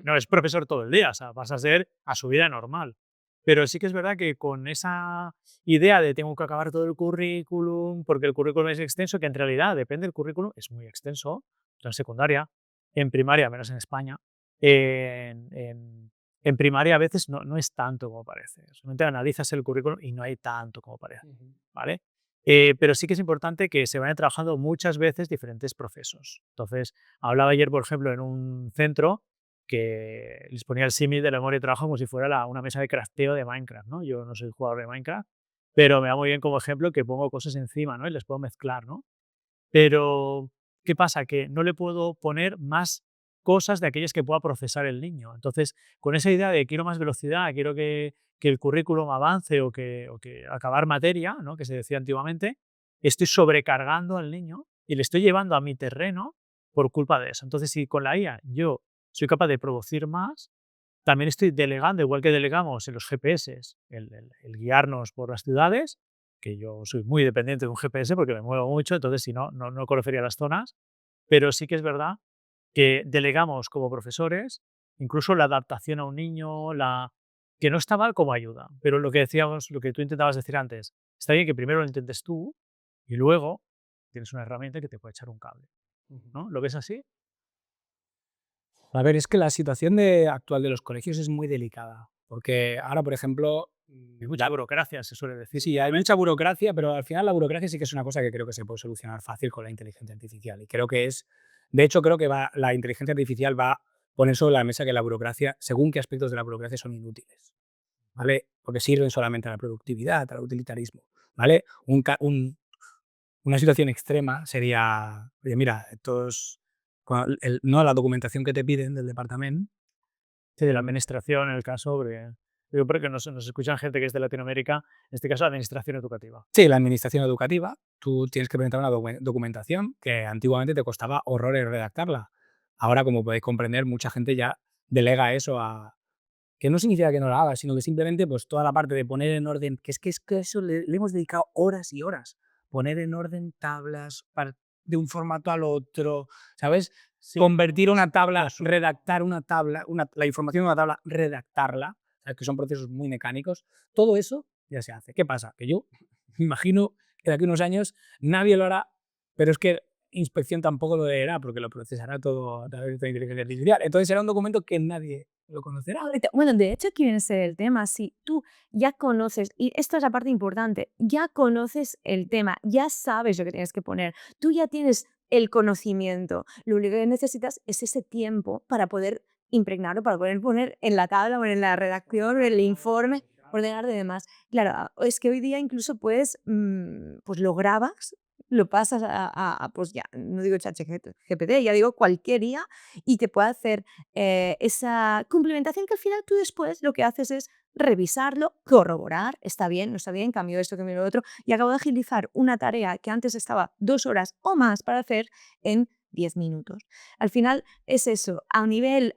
[SPEAKER 2] no es profesor todo el día, o sea, pasa a ser a su vida normal. Pero sí que es verdad que con esa idea de tengo que acabar todo el currículum, porque el currículum es extenso, que en realidad depende del currículum, es muy extenso, en secundaria, en primaria, menos en España, en en primaria a veces no es tanto como parece. Solamente analizas el currículum y no hay tanto como parece, ¿vale? Pero sí que es importante que se vayan trabajando muchas veces diferentes procesos. Entonces, hablaba ayer, por ejemplo, en un centro que les ponía el símil de la memoria de trabajo como si fuera una mesa de crafteo de Minecraft, ¿no? Yo no soy jugador de Minecraft, pero me va muy bien como ejemplo que pongo cosas encima, ¿no? Y les puedo mezclar, ¿no? Pero, ¿qué pasa? Que no le puedo poner más cosas de aquellas que pueda procesar el niño. Entonces, con esa idea de quiero más velocidad, quiero que el currículum avance o que acabar materia, ¿no? Que se decía antiguamente, estoy sobrecargando al niño y le estoy llevando a mi terreno por culpa de eso. Entonces, si con la IA yo soy capaz de producir más, también estoy delegando, igual que delegamos en los GPS, el guiarnos por las ciudades, que yo soy muy dependiente de un GPS porque me muevo mucho, entonces si no conocería las zonas, pero sí que es verdad que delegamos como profesores, incluso la adaptación a un niño, que no está mal como ayuda, pero lo que decíamos, lo que tú intentabas decir antes, está bien que primero lo intentes tú y luego tienes una herramienta que te puede echar un cable, ¿no? ¿Lo ves así?
[SPEAKER 1] A ver, es que la situación actual de los colegios es muy delicada, porque ahora, por ejemplo,
[SPEAKER 2] Hay mucha burocracia, se suele decir.
[SPEAKER 1] sí, hay mucha burocracia, pero al final la burocracia sí que es una cosa que creo que se puede solucionar fácil con la inteligencia artificial. Y creo que de hecho, creo que la inteligencia artificial va a poner sobre la mesa que la burocracia, según qué aspectos de la burocracia son inútiles, ¿vale? Porque sirven solamente a la productividad, al utilitarismo, ¿vale? Una situación extrema sería, oye, mira, no la documentación que te piden del departamento.
[SPEAKER 2] Sí, de la administración, en el caso, porque digo, porque nos escuchan gente que es de Latinoamérica, en este caso, administración educativa.
[SPEAKER 1] Sí, la administración educativa, tú tienes que presentar una documentación que antiguamente te costaba horrores redactarla. Ahora, como podéis comprender, mucha gente ya delega eso a... Que no significa que no la haga, sino que simplemente pues toda la parte de poner en orden, que eso le hemos dedicado horas y horas. Poner en orden tablas de un formato al otro, ¿sabes?
[SPEAKER 2] Sí,
[SPEAKER 1] Convertir una tabla,
[SPEAKER 2] eso.
[SPEAKER 1] redactar una tabla, la información de una tabla, redactarla, ¿sabes? Que son procesos muy mecánicos. Todo eso ya se hace. ¿Qué pasa? Que yo me imagino que de aquí a unos años nadie lo hará, pero es que inspección tampoco lo leerá porque lo procesará todo a través de la inteligencia artificial. Entonces será un documento que nadie lo conocerá.
[SPEAKER 3] Bueno, de hecho, aquí viene a ser el tema. Si tú ya conoces, y esto es la parte importante, ya conoces el tema, ya sabes lo que tienes que poner, tú ya tienes el conocimiento. Lo único que necesitas es ese tiempo para poder impregnarlo, para poder poner en la tabla o en la redacción o en el informe, ordenar de demás. Claro, es que hoy día incluso puedes, pues lo grabas, lo pasas pues ya, no digo ChatGPT, ya digo cualquier IA y te puede hacer esa complementación que al final tú después lo que haces es revisarlo, corroborar, está bien, no está bien, cambio esto, cambio lo otro, y acabo de agilizar una tarea que antes estaba 2 horas o más para hacer en 10 minutos. Al final es eso, a nivel,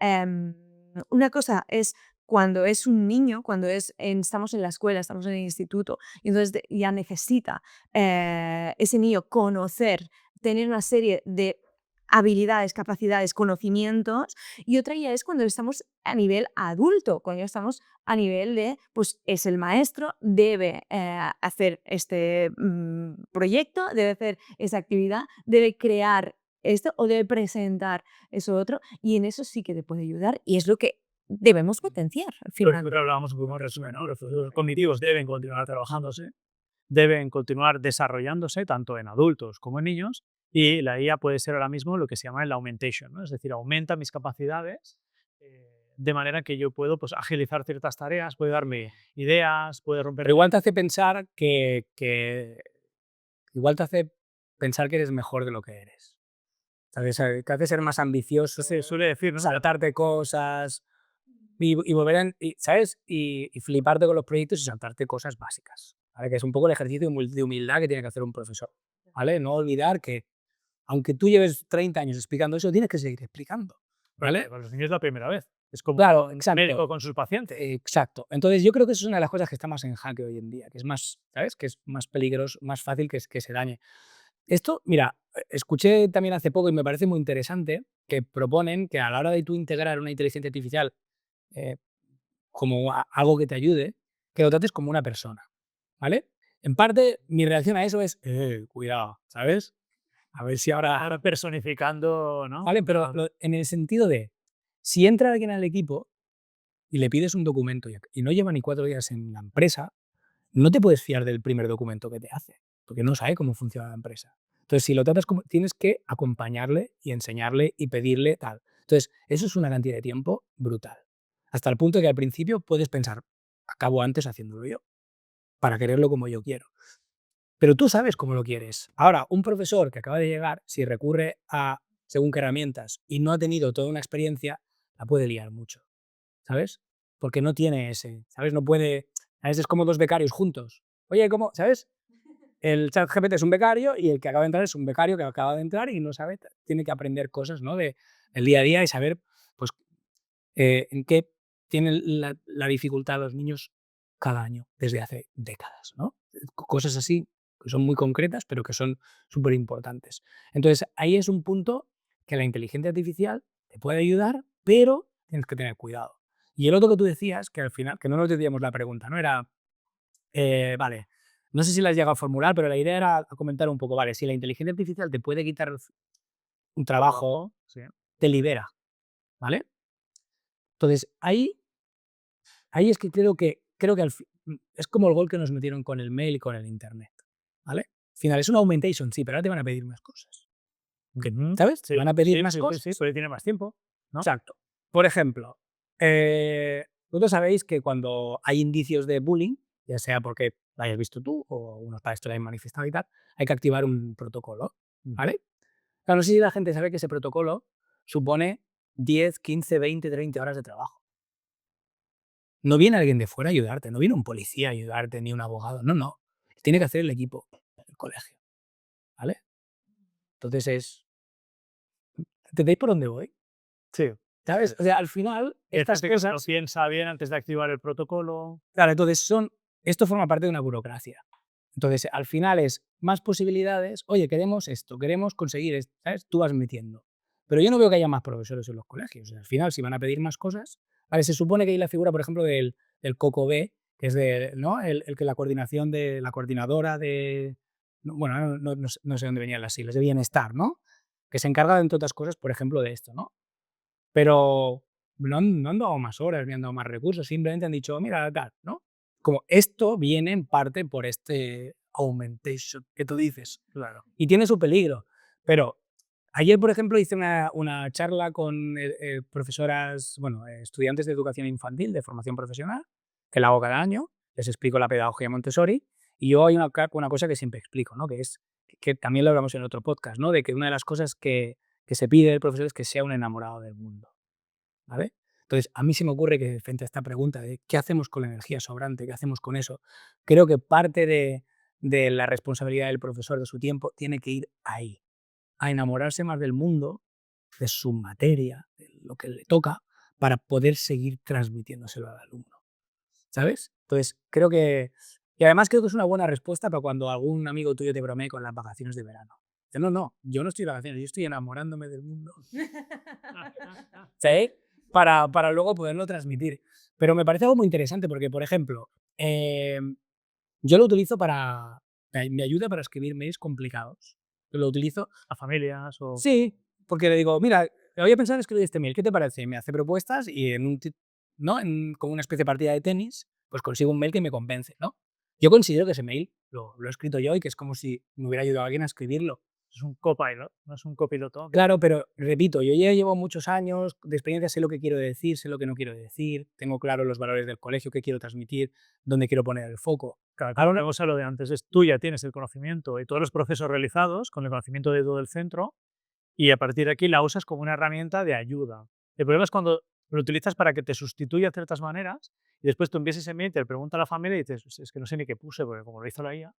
[SPEAKER 3] una cosa es cuando es un niño, cuando estamos en la escuela, estamos en el instituto, y entonces ya necesita ese niño conocer, tener una serie de habilidades, capacidades, conocimientos, y otra ya es cuando estamos a nivel adulto, cuando ya estamos a nivel de, pues es el maestro, debe hacer este proyecto, debe hacer esa actividad, debe crear esto o debe presentar eso otro, y en eso sí que te puede ayudar y es lo que debemos potenciar al final.
[SPEAKER 2] Pero hablábamos un poco en resumen, ¿no? Los procesos cognitivos deben continuar trabajándose, deben continuar desarrollándose tanto en adultos como en niños y la IA puede ser ahora mismo lo que se llama el augmentation, ¿no? Es decir, aumenta mis capacidades de manera que yo puedo pues, agilizar ciertas tareas, puede darme ideas, puede romper...
[SPEAKER 1] Pero igual te hace pensar igual te hace pensar que eres mejor de lo que eres. ¿Sabes? Te hace ser más ambicioso,
[SPEAKER 2] Se suele decir, ¿no?
[SPEAKER 1] saltarte cosas y volver ¿sabes? Y fliparte con los proyectos y saltarte cosas básicas. ¿Vale? Que es un poco el ejercicio de humildad que tiene que hacer un profesor. ¿Vale? No olvidar que aunque tú lleves 30 años explicando eso, tienes que seguir explicando. ¿Vale?
[SPEAKER 2] Para los niños es la primera vez. Es como
[SPEAKER 1] Claro,
[SPEAKER 2] un
[SPEAKER 1] exacto.
[SPEAKER 2] médico con sus pacientes.
[SPEAKER 1] Exacto. Entonces yo creo que eso es una de las cosas que está más en jaque hoy en día, que es más, ¿sabes? Que es más peligroso, más fácil que se dañe. Esto, mira, escuché también hace poco y me parece muy interesante que proponen que a la hora de tú integrar una inteligencia artificial eh, como algo que te ayude, que lo trates como una persona, ¿vale? En parte, mi reacción a eso es, cuidado, ¿sabes? A ver si
[SPEAKER 2] Ahora personificando, ¿no?
[SPEAKER 1] ¿Vale? Pero en el sentido de, si entra alguien al equipo, y le pides un documento y no lleva ni 4 días en la empresa, no te puedes fiar del primer documento que te hace, porque no sabe cómo funciona la empresa. Entonces, si lo tratas como, tienes que acompañarle y enseñarle y pedirle tal. Entonces, eso es una cantidad de tiempo brutal. Hasta el punto que al principio puedes pensar, acabo antes haciéndolo yo, para quererlo como yo quiero. Pero tú sabes cómo lo quieres. Ahora, un profesor que acaba de llegar, si recurre a según qué herramientas y no ha tenido toda una experiencia, la puede liar mucho, ¿sabes? Porque no tiene ese, ¿sabes? No puede, a veces es como dos becarios juntos. Oye, ¿cómo? ¿Sabes? El ChatGPT es un becario y el que acaba de entrar es un becario que acaba de entrar y no sabe, tiene que aprender cosas, ¿no? Del día a día y saber, pues, en qué tienen la dificultad los niños cada año, desde hace décadas, ¿no? Cosas así que son muy concretas, pero que son súper importantes. Entonces, ahí es un punto que la inteligencia artificial te puede ayudar, pero tienes que tener cuidado. Y el otro que tú decías, que al final, que no nos decíamos la pregunta, ¿no? Era, vale, no sé si la has llegado a formular, pero la idea era comentar un poco, vale, si la inteligencia artificial te puede quitar un trabajo,
[SPEAKER 2] Sí.
[SPEAKER 1] te libera, ¿vale? Entonces, ahí es que creo que es como el gol que nos metieron con el mail y con el internet, ¿vale? Al final es una augmentation, sí, pero ahora te van a pedir más cosas.
[SPEAKER 2] Ujú.
[SPEAKER 1] ¿Sabes? Te
[SPEAKER 2] Sí,
[SPEAKER 1] van a pedir
[SPEAKER 2] sí,
[SPEAKER 1] más
[SPEAKER 2] sí, sí, sí,
[SPEAKER 1] cosas.
[SPEAKER 2] porque tiene más tiempo, ¿no?
[SPEAKER 1] Exacto. Por ejemplo, vosotros sabéis que cuando hay indicios de bullying, ya sea porque lo hayas visto tú o unos padres te lo hayan manifestado y tal, hay que activar un protocolo, ¿vale? Claro, no sé si la gente sabe que ese protocolo supone 10, 15, 20, 30 horas de trabajo. No viene alguien de fuera a ayudarte, no viene un policía a ayudarte, ni un abogado, no, no. Tiene que hacer el equipo del colegio, ¿vale? Entonces ¿entendéis por dónde voy?
[SPEAKER 2] Sí.
[SPEAKER 1] ¿Sabes? O sea, al final,
[SPEAKER 2] Hay
[SPEAKER 1] estas
[SPEAKER 2] gente que se lo
[SPEAKER 1] cosas,
[SPEAKER 2] piensa bien antes de activar el protocolo.
[SPEAKER 1] claro, entonces esto forma parte de una burocracia. Entonces, al final es más posibilidades, oye, queremos esto, queremos conseguir esto, ¿sabes? Tú vas metiendo. Pero yo no veo que haya más profesores en los colegios. O sea, al final, si van a pedir más cosas, vale, se supone que hay la figura, por ejemplo, del COCOB, que es ¿no? El que la coordinación de la coordinadora de, bueno, no sé dónde venían las siglas, de bienestar, ¿no? Que se encarga, entre otras cosas, por ejemplo, de esto, ¿no? Pero no han dado más horas, ni han dado más recursos, simplemente han dicho, mira, tal, ¿no? Como esto viene en parte por este augmentation que tú dices.
[SPEAKER 2] Claro.
[SPEAKER 1] Y tiene su peligro. Pero ayer, por ejemplo, hice una charla con profesoras, bueno, estudiantes de educación infantil, de formación profesional, que la hago cada año, les explico la pedagogía Montessori, y yo hay una cosa que siempre explico, ¿no? Que es, que también lo hablamos en otro podcast, ¿no? De que una de las cosas que se pide del profesor es que sea un enamorado del mundo, ¿vale? Entonces, a mí se me ocurre que frente a esta pregunta de qué hacemos con la energía sobrante, qué hacemos con eso, creo que parte de la responsabilidad del profesor de su tiempo tiene que ir ahí, a enamorarse más del mundo, de su materia, de lo que le toca, para poder seguir transmitiéndoselo al alumno, ¿sabes? Entonces, creo que, y además creo que es una buena respuesta para cuando algún amigo tuyo te bromee con las vacaciones de verano. Dice, no, no, yo no estoy de vacaciones, yo estoy enamorándome del mundo. ¿Sí? Para luego poderlo transmitir. Pero me parece algo muy interesante porque, por ejemplo, yo lo utilizo me ayuda para escribir mails complicados. Yo lo utilizo,
[SPEAKER 2] A familias o.
[SPEAKER 1] sí, porque le digo, mira, voy a pensar en escribir este mail, ¿qué te parece? Y me hace propuestas y ¿no? Como una especie de partida de tenis, pues consigo un mail que me convence, ¿no? Yo considero que ese mail lo he escrito yo y que es como si me hubiera ayudado alguien a escribirlo.
[SPEAKER 2] Es un copilot, no es un copiloto.
[SPEAKER 1] Claro, pero repito, yo ya llevo muchos años de experiencia, sé lo que quiero decir, sé lo que no quiero decir, tengo claro los valores del colegio, qué quiero transmitir, dónde quiero poner el foco.
[SPEAKER 2] Claro,
[SPEAKER 1] Ahora,
[SPEAKER 2] volvemos a lo de antes, es tú ya tienes el conocimiento y todos los procesos realizados con el conocimiento de todo el centro y a partir de aquí la usas como una herramienta de ayuda. El problema es cuando lo utilizas para que te sustituya de ciertas maneras y después tú envías ese mail, te pregunta a la familia y dices, es que no sé ni qué puse porque como lo hizo la IA.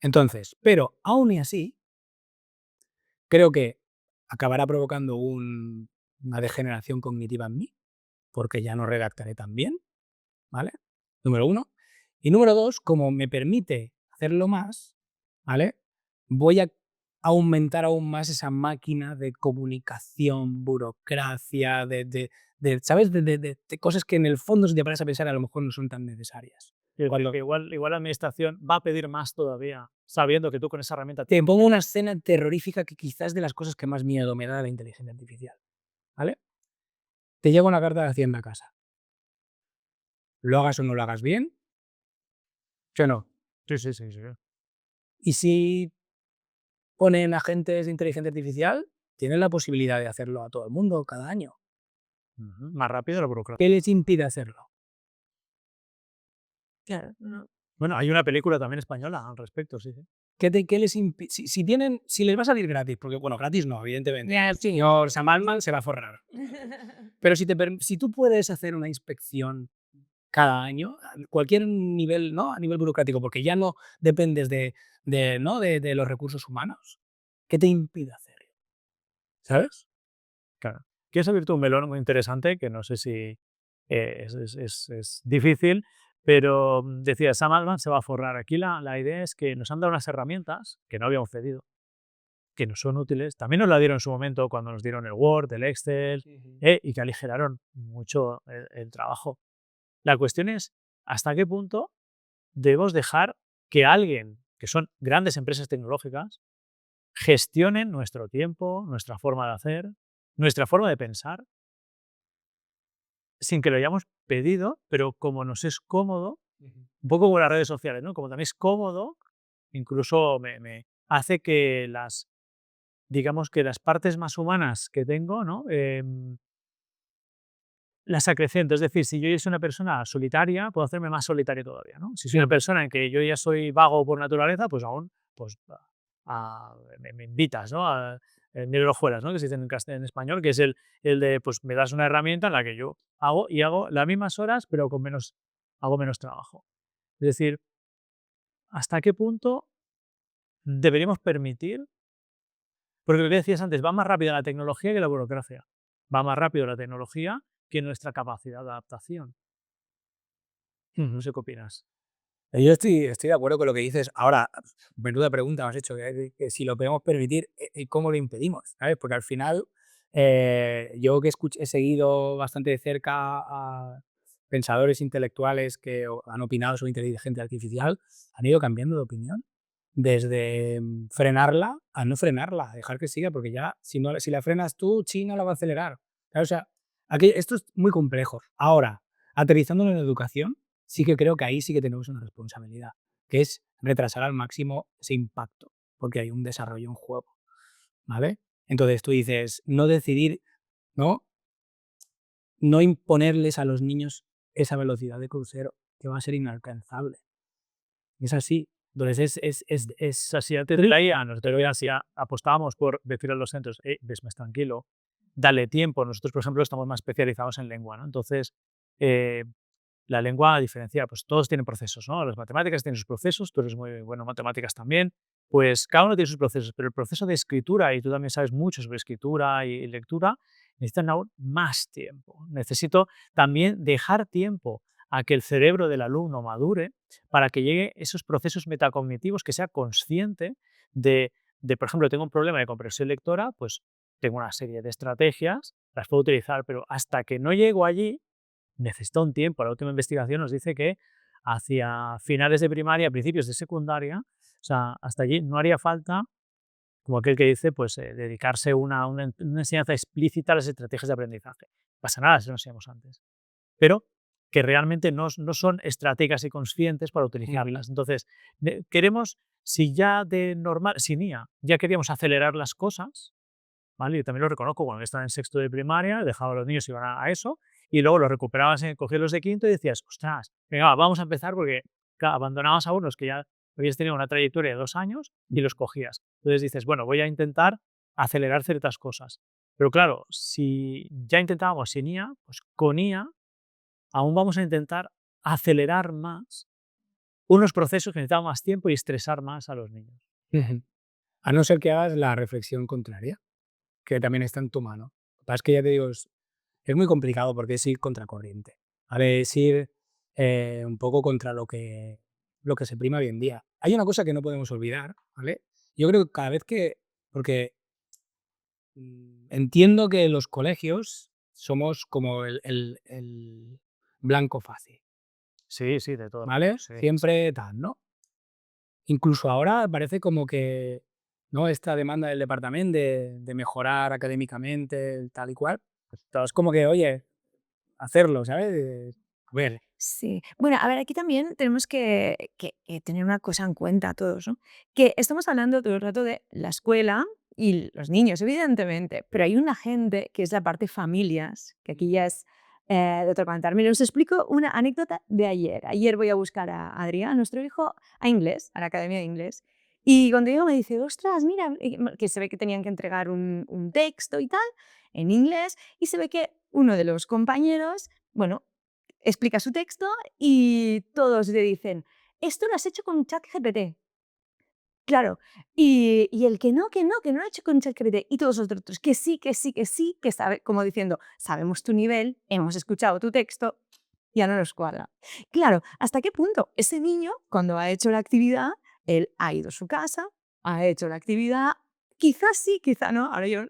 [SPEAKER 1] entonces, pero aún y así, creo que acabará provocando una degeneración cognitiva en mí, porque ya no redactaré tan bien, ¿vale? Número uno. Y número dos, como me permite hacerlo más, ¿vale? Voy a aumentar aún más esa máquina de comunicación, burocracia, ¿sabes? De cosas que en el fondo, si te paras a pensar, a lo mejor no son tan necesarias.
[SPEAKER 2] Quiero decir
[SPEAKER 1] Cuando
[SPEAKER 2] que igual la administración va a pedir más todavía, sabiendo que tú con esa herramienta
[SPEAKER 1] te pongo una escena terrorífica que quizás es de las cosas que más miedo me da de la inteligencia artificial, ¿vale? Te llega una carta de Hacienda a casa. lo hagas o no lo hagas bien, ¿sí o no?
[SPEAKER 2] Sí, sí, sí, sí.
[SPEAKER 1] Y si ponen agentes de inteligencia artificial, tienen la posibilidad de hacerlo a todo el mundo cada año.
[SPEAKER 2] Ujú. Más rápido la burocracia.
[SPEAKER 1] ¿Qué les impide hacerlo?
[SPEAKER 3] Claro, no.
[SPEAKER 2] Bueno, hay una película también española al respecto, sí, sí.
[SPEAKER 1] ¿Qué les impide? Si les va a salir gratis, porque bueno, gratis no, evidentemente. El señor Sam Altman se va a forrar. Pero si tú puedes hacer una inspección cada año, a cualquier nivel, ¿no? A nivel burocrático, porque ya no dependes ¿no? de los recursos humanos, ¿qué te impide hacerlo? ¿Sabes?
[SPEAKER 2] Claro. Quieres abrirte un melón muy interesante que no sé si es difícil, pero decía, Sam Altman se va a forrar. Aquí la idea es que nos han dado unas herramientas que no habíamos pedido, que nos son útiles. También nos la dieron en su momento cuando nos dieron el Word, el Excel, y que aligeraron mucho el trabajo. La cuestión es, ¿hasta qué punto debemos dejar que alguien, que son grandes empresas tecnológicas, gestionen nuestro tiempo, nuestra forma de hacer, nuestra forma de pensar, sin que lo hayamos pedido, pero como nos es cómodo, un poco como las redes sociales, ¿no? Como también es cómodo, incluso me hace que digamos que las partes más humanas que tengo, ¿no? Las acrecento. Es decir, si yo ya soy una persona solitaria, puedo hacerme más solitario todavía, ¿no? Si soy una persona en que yo ya soy vago por naturaleza, pues aún pues, me invitas, ¿no? El negro hojuelas, ¿no? Que se dice en español, que es el de, pues me das una herramienta en la que yo hago las mismas horas, pero hago menos trabajo. Es decir, ¿hasta qué punto deberíamos permitir? Porque lo que decías antes, va más rápido la tecnología que la burocracia. Va más rápido la tecnología que nuestra capacidad de adaptación. No sé qué opinas.
[SPEAKER 1] Yo estoy de acuerdo con lo que dices. Ahora, menuda pregunta me has hecho, que si lo podemos permitir, ¿cómo lo impedimos? ¿Sabes? Porque al final, yo que he seguido bastante de cerca a pensadores intelectuales que han opinado sobre inteligencia artificial, han ido cambiando de opinión. Desde frenarla a no frenarla, dejar que siga, porque ya si la frenas tú, China la va a acelerar. ¿Sabes? O sea, esto es muy complejo. Ahora, aterrizándolo en la educación, sí que creo que ahí sí que tenemos una responsabilidad, que es retrasar al máximo ese impacto, porque hay un desarrollo en juego, ¿vale? Entonces tú dices, no decidir, ¿no? No imponerles a los niños esa velocidad de crucero, que va a ser inalcanzable. Es así. Entonces es
[SPEAKER 2] Así antes traía, nosotros así apostábamos por decir a los centros, ves más tranquilo, dale tiempo. Nosotros, por ejemplo, estamos más especializados en lengua, ¿no? Entonces, eh, la lengua, a diferencia, pues todos tienen procesos, ¿no? Las matemáticas tienen sus procesos, tú eres muy bueno en matemáticas también, pues cada uno tiene sus procesos, pero el proceso de escritura, y tú también sabes mucho sobre escritura y lectura, necesitan aún más tiempo. Necesito también dejar tiempo a que el cerebro del alumno madure para que llegue esos procesos metacognitivos, que sea consciente por ejemplo, tengo un problema de comprensión lectora, pues tengo una serie de estrategias, las puedo utilizar, pero hasta que no llego allí, necesita un tiempo. La última investigación nos dice que hacia finales de primaria, principios de secundaria, o sea, hasta allí no haría falta, como aquel que dice, pues dedicarse una enseñanza explícita a las estrategias de aprendizaje. No pasa nada si lo enseñamos antes. Pero que realmente no son estrategas y conscientes para utilizarlas. Entonces, queremos, si ya de normal, sin IA, ya queríamos acelerar las cosas, ¿vale? Yo también lo reconozco, cuando estaba en sexto de primaria, dejaba a los niños y iban a eso, y luego los recuperabas, cogías los de quinto y decías, ostras, venga, vamos a empezar porque claro, abandonabas a unos que ya habías tenido una trayectoria de 2 años y los cogías. Entonces dices, bueno, voy a intentar acelerar ciertas cosas. Pero claro, si ya intentábamos sin IA, pues con IA aún vamos a intentar acelerar más unos procesos que necesitan más tiempo y estresar más a los niños.
[SPEAKER 1] A no ser que hagas la reflexión contraria, que también está en tu mano. Lo que pasa es que ya te digo, es muy complicado porque es ir contracorriente, ¿vale? Es ir un poco contra lo que se prima hoy en día. Hay una cosa que no podemos olvidar, ¿vale? Yo creo que cada vez porque entiendo que los colegios somos como el blanco fácil,
[SPEAKER 2] Sí, sí, de todo.
[SPEAKER 1] ¿vale?
[SPEAKER 2] Sí,
[SPEAKER 1] Siempre tal, ¿no? Incluso ahora parece como que, ¿no? Esta demanda del departamento de mejorar académicamente, tal y cual, pues todo es como que, oye, hacerlo, ¿sabes? A ver,
[SPEAKER 3] Sí. Bueno, a ver, aquí también tenemos que tener una cosa en cuenta todos, ¿no? Que estamos hablando todo el rato de la escuela y los niños, evidentemente, pero hay una gente que es la parte familias, que aquí ya es de otro cantar. Mira, os explico una anécdota de ayer. Ayer voy a buscar a Adrián, nuestro hijo, a inglés, a la academia de inglés. Y cuando llego me dice, ostras, mira, que se ve que tenían que entregar un texto y tal en inglés, y se ve que uno de los compañeros, bueno, explica su texto y todos le dicen, esto lo has hecho con ChatGPT. Claro, y el que no lo ha hecho con ChatGPT. Y todos los otros, que sí, que sí, que sí, que sabe, como diciendo, sabemos tu nivel, hemos escuchado tu texto, ya no nos cuadra. Claro, ¿hasta qué punto ese niño, cuando ha hecho la actividad, él ha ido a su casa, ha hecho la actividad, quizás sí, quizá no, ahora yo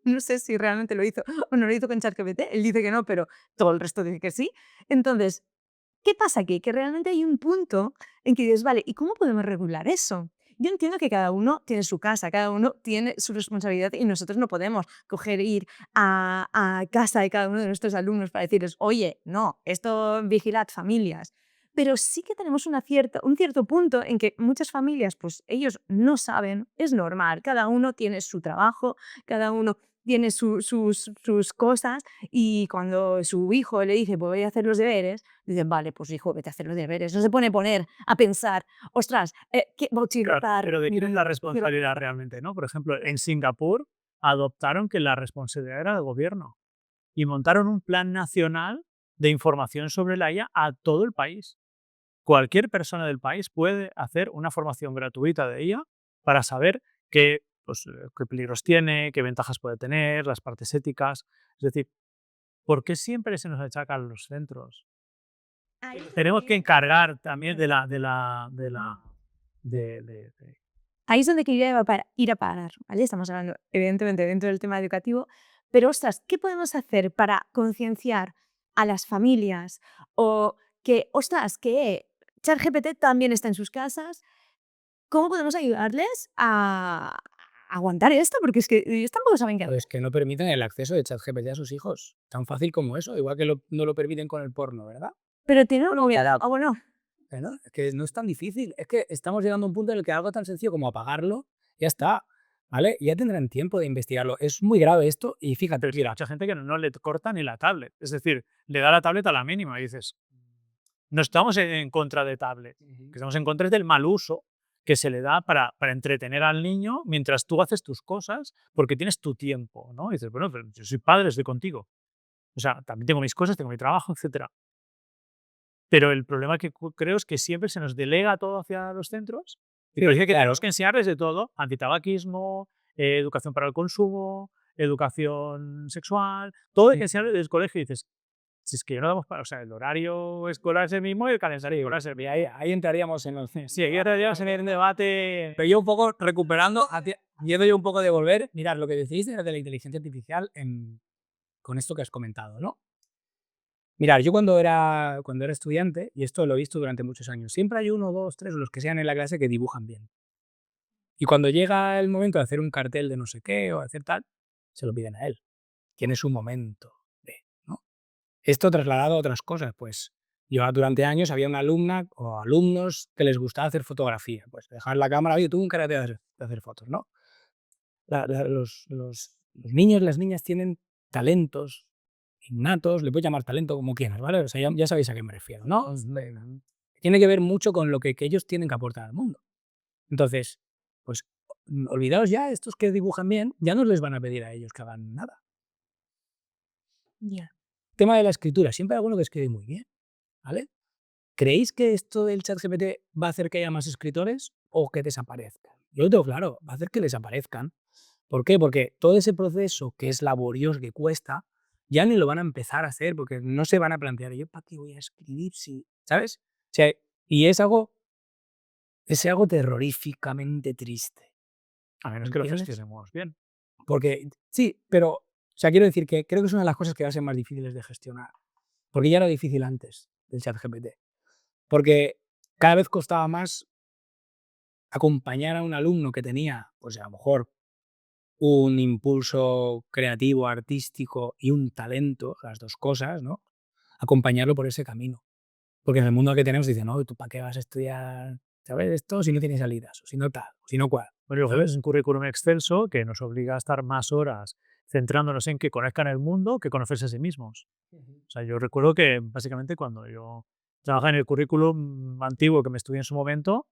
[SPEAKER 3] no sé si realmente lo hizo o no lo hizo con ChatGPT, él dice que no, pero todo el resto dice que sí. Entonces, ¿qué pasa aquí? Que realmente hay un punto en que dices, vale, ¿y cómo podemos regular eso? Yo entiendo que cada uno tiene su casa, cada uno tiene su responsabilidad y nosotros no podemos coger e ir a casa de cada uno de nuestros alumnos para decirles, oye, no, esto vigilad familias. Pero sí que tenemos un cierto punto en que muchas familias, pues ellos no saben, es normal, cada uno tiene su trabajo, cada uno tiene sus cosas y cuando su hijo le dice, pues voy a hacer los deberes, dicen, vale, pues hijo, vete a hacer los deberes. No se pone a poner a pensar, ostras, ¿qué voy a
[SPEAKER 2] Claro,
[SPEAKER 3] utilizar?
[SPEAKER 2] pero ¿de quién es la
[SPEAKER 3] Pero
[SPEAKER 2] responsabilidad realmente, no? Por ejemplo, en Singapur adoptaron que la responsabilidad era del gobierno y montaron un plan nacional de información sobre la IA a todo el país. Cualquier persona del país puede hacer una formación gratuita de IA para saber qué peligros tiene, qué ventajas puede tener, las partes éticas. Es decir, ¿por qué siempre se nos achacan los centros?
[SPEAKER 3] ahí es donde
[SPEAKER 2] Tenemos que
[SPEAKER 3] quería,
[SPEAKER 2] encargar también de
[SPEAKER 3] ahí es donde quería ir a parar, ¿vale? Estamos hablando, evidentemente, dentro del tema educativo, pero ostras, ¿qué podemos hacer para concienciar a las familias o que, ostras, que ChatGPT también está en sus casas? ¿Cómo podemos ayudarles a aguantar esto? Porque es que ellos tampoco saben qué hacer.
[SPEAKER 1] Pues que no permiten el acceso de ChatGPT a sus hijos. Tan fácil como eso, igual que no lo permiten con el porno, ¿verdad?
[SPEAKER 3] Pero tiene una obviedad. Ah, bueno,
[SPEAKER 1] ¿No? Es que no es tan difícil. Es que estamos llegando a un punto en el que algo tan sencillo como apagarlo, ya está. ¿Vale? Ya tendrán tiempo de investigarlo. Es muy grave esto y fíjate,
[SPEAKER 2] pero es que hay
[SPEAKER 1] mira,
[SPEAKER 2] mucha gente que no le corta ni la tablet. Es decir, le da la tablet a la mínima y dices, no estamos en contra de tablet, que estamos en contra del mal uso que se le da para entretener al niño mientras tú haces tus cosas porque tienes tu tiempo, ¿no? Y dices, bueno, pero yo soy padre, estoy contigo. O sea, también tengo mis cosas, tengo mi trabajo, etcétera. Pero el problema que creo es que siempre se nos delega todo hacia los centros y
[SPEAKER 1] sí,
[SPEAKER 2] parece que
[SPEAKER 1] claro,
[SPEAKER 2] tenemos que enseñarles de todo, antitabaquismo, educación para el consumo, educación sexual, todo hay que enseñarles desde el colegio y dices, si es que no damos para, o sea, el horario escolar es el mismo y el calendario escolar es el
[SPEAKER 1] y
[SPEAKER 2] mismo.
[SPEAKER 1] ahí entraríamos en los...
[SPEAKER 2] Sí, aquí ya en el debate.
[SPEAKER 1] Pero yo un poco recuperando, yendo yo un poco de volver, mirad lo que decís de la inteligencia artificial con esto que has comentado, ¿no? Mirad, yo cuando era estudiante, y esto lo he visto durante muchos años, siempre hay uno, dos, tres, o los que sean en la clase que dibujan bien. Y cuando llega el momento de hacer un cartel de no sé qué o hacer tal, se lo piden a él. Tiene su momento de, ¿no? Esto trasladado a otras cosas, pues yo durante años había una alumna o alumnos que les gustaba hacer fotografía. Pues dejar la cámara, oye, tú un karate de hacer fotos, ¿no? Los niños, las niñas tienen talentos innatos, le puedes llamar talento como quieras, ¿vale? O sea, ya sabéis a qué me refiero, ¿no? Tiene que ver mucho con lo que ellos tienen que aportar al mundo. Entonces, pues olvidaos ya, estos que dibujan bien, ya no les van a pedir a ellos que hagan nada.
[SPEAKER 3] ya.
[SPEAKER 1] Tema de la escritura, siempre hay alguno que escribe muy bien, ¿vale? ¿Creéis que esto del ChatGPT va a hacer que haya más escritores o que desaparezcan? Yo lo tengo claro, va a hacer que desaparezcan. ¿Por qué? Porque todo ese proceso que es laborioso, que cuesta, ya ni lo van a empezar a hacer porque no se van a plantear, ¿yo para qué voy a escribir si, ¿sabes? O sea, y es algo terroríficamente triste,
[SPEAKER 2] A menos que lo
[SPEAKER 1] ¿entiendes?
[SPEAKER 2] gestionemos bien.
[SPEAKER 1] Porque sí, pero, o sea, quiero decir que creo que es una de las cosas que va a ser más difíciles de gestionar, porque ya era difícil antes del ChatGPT, porque cada vez costaba más acompañar a un alumno que tenía, pues a lo mejor un impulso creativo, artístico y un talento, las dos cosas, ¿no? Acompañarlo por ese camino. Porque en el mundo que tenemos dicen, no, ¿tú para qué vas a estudiar, sabes, esto si no tienes salidas, o si no tal, o si no cual?
[SPEAKER 2] Bueno, y luego
[SPEAKER 1] ¿Sabes?
[SPEAKER 2] es un currículum excelso que nos obliga a estar más horas centrándonos en que conozcan el mundo que conocerse a sí mismos. O sea, yo recuerdo que básicamente cuando yo trabajaba en el currículum antiguo que me estudié en su momento,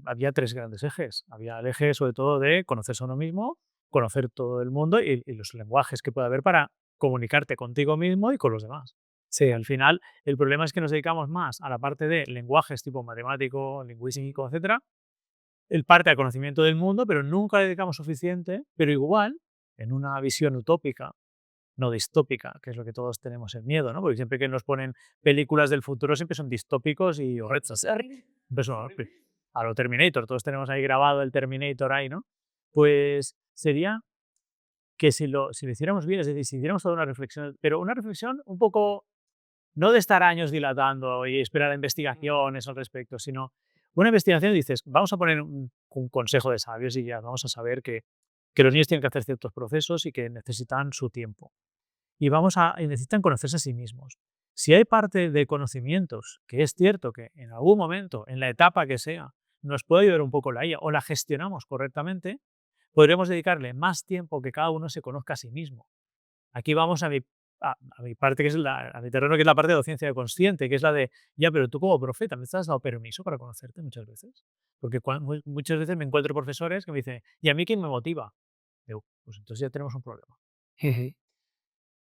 [SPEAKER 2] había 3 grandes ejes. Había el eje sobre todo de conocerse a uno mismo, conocer todo el mundo y los lenguajes que puede haber para comunicarte contigo mismo y con los demás.
[SPEAKER 1] Sí,
[SPEAKER 2] Al final, el problema es que nos dedicamos más a la parte de lenguajes tipo matemático, lingüístico, etcétera, el parte al conocimiento del mundo, pero nunca le dedicamos suficiente, pero igual, en una visión utópica, no distópica, que es lo que todos tenemos el miedo, ¿no? Porque siempre que nos ponen películas del futuro siempre son distópicos y horrendos. Siempre son a lo Terminator, todos tenemos ahí grabado el Terminator ahí, ¿no? Pues sería que si lo hiciéramos bien, es decir, si hiciéramos toda una reflexión, pero una reflexión un poco, no de estar años dilatando y esperar a investigaciones al respecto, sino una investigación y dices, vamos a poner un consejo de sabios y ya vamos a saber que los niños tienen que hacer ciertos procesos y que necesitan su tiempo. Y necesitan conocerse a sí mismos. Si hay parte de conocimientos que es cierto que en algún momento, en la etapa que sea, nos puede ayudar un poco la IA o la gestionamos correctamente, podremos dedicarle más tiempo que cada uno se conozca a sí mismo. Aquí vamos a mi parte, que es a mi terreno, que es la parte de docencia consciente, que es la de, ya, pero tú como profeta, ¿me has dado permiso para conocerte muchas veces? Porque muchas veces me encuentro profesores que me dicen, ¿y a mí quién me motiva? Digo, pues entonces ya tenemos un problema.
[SPEAKER 1] jeje.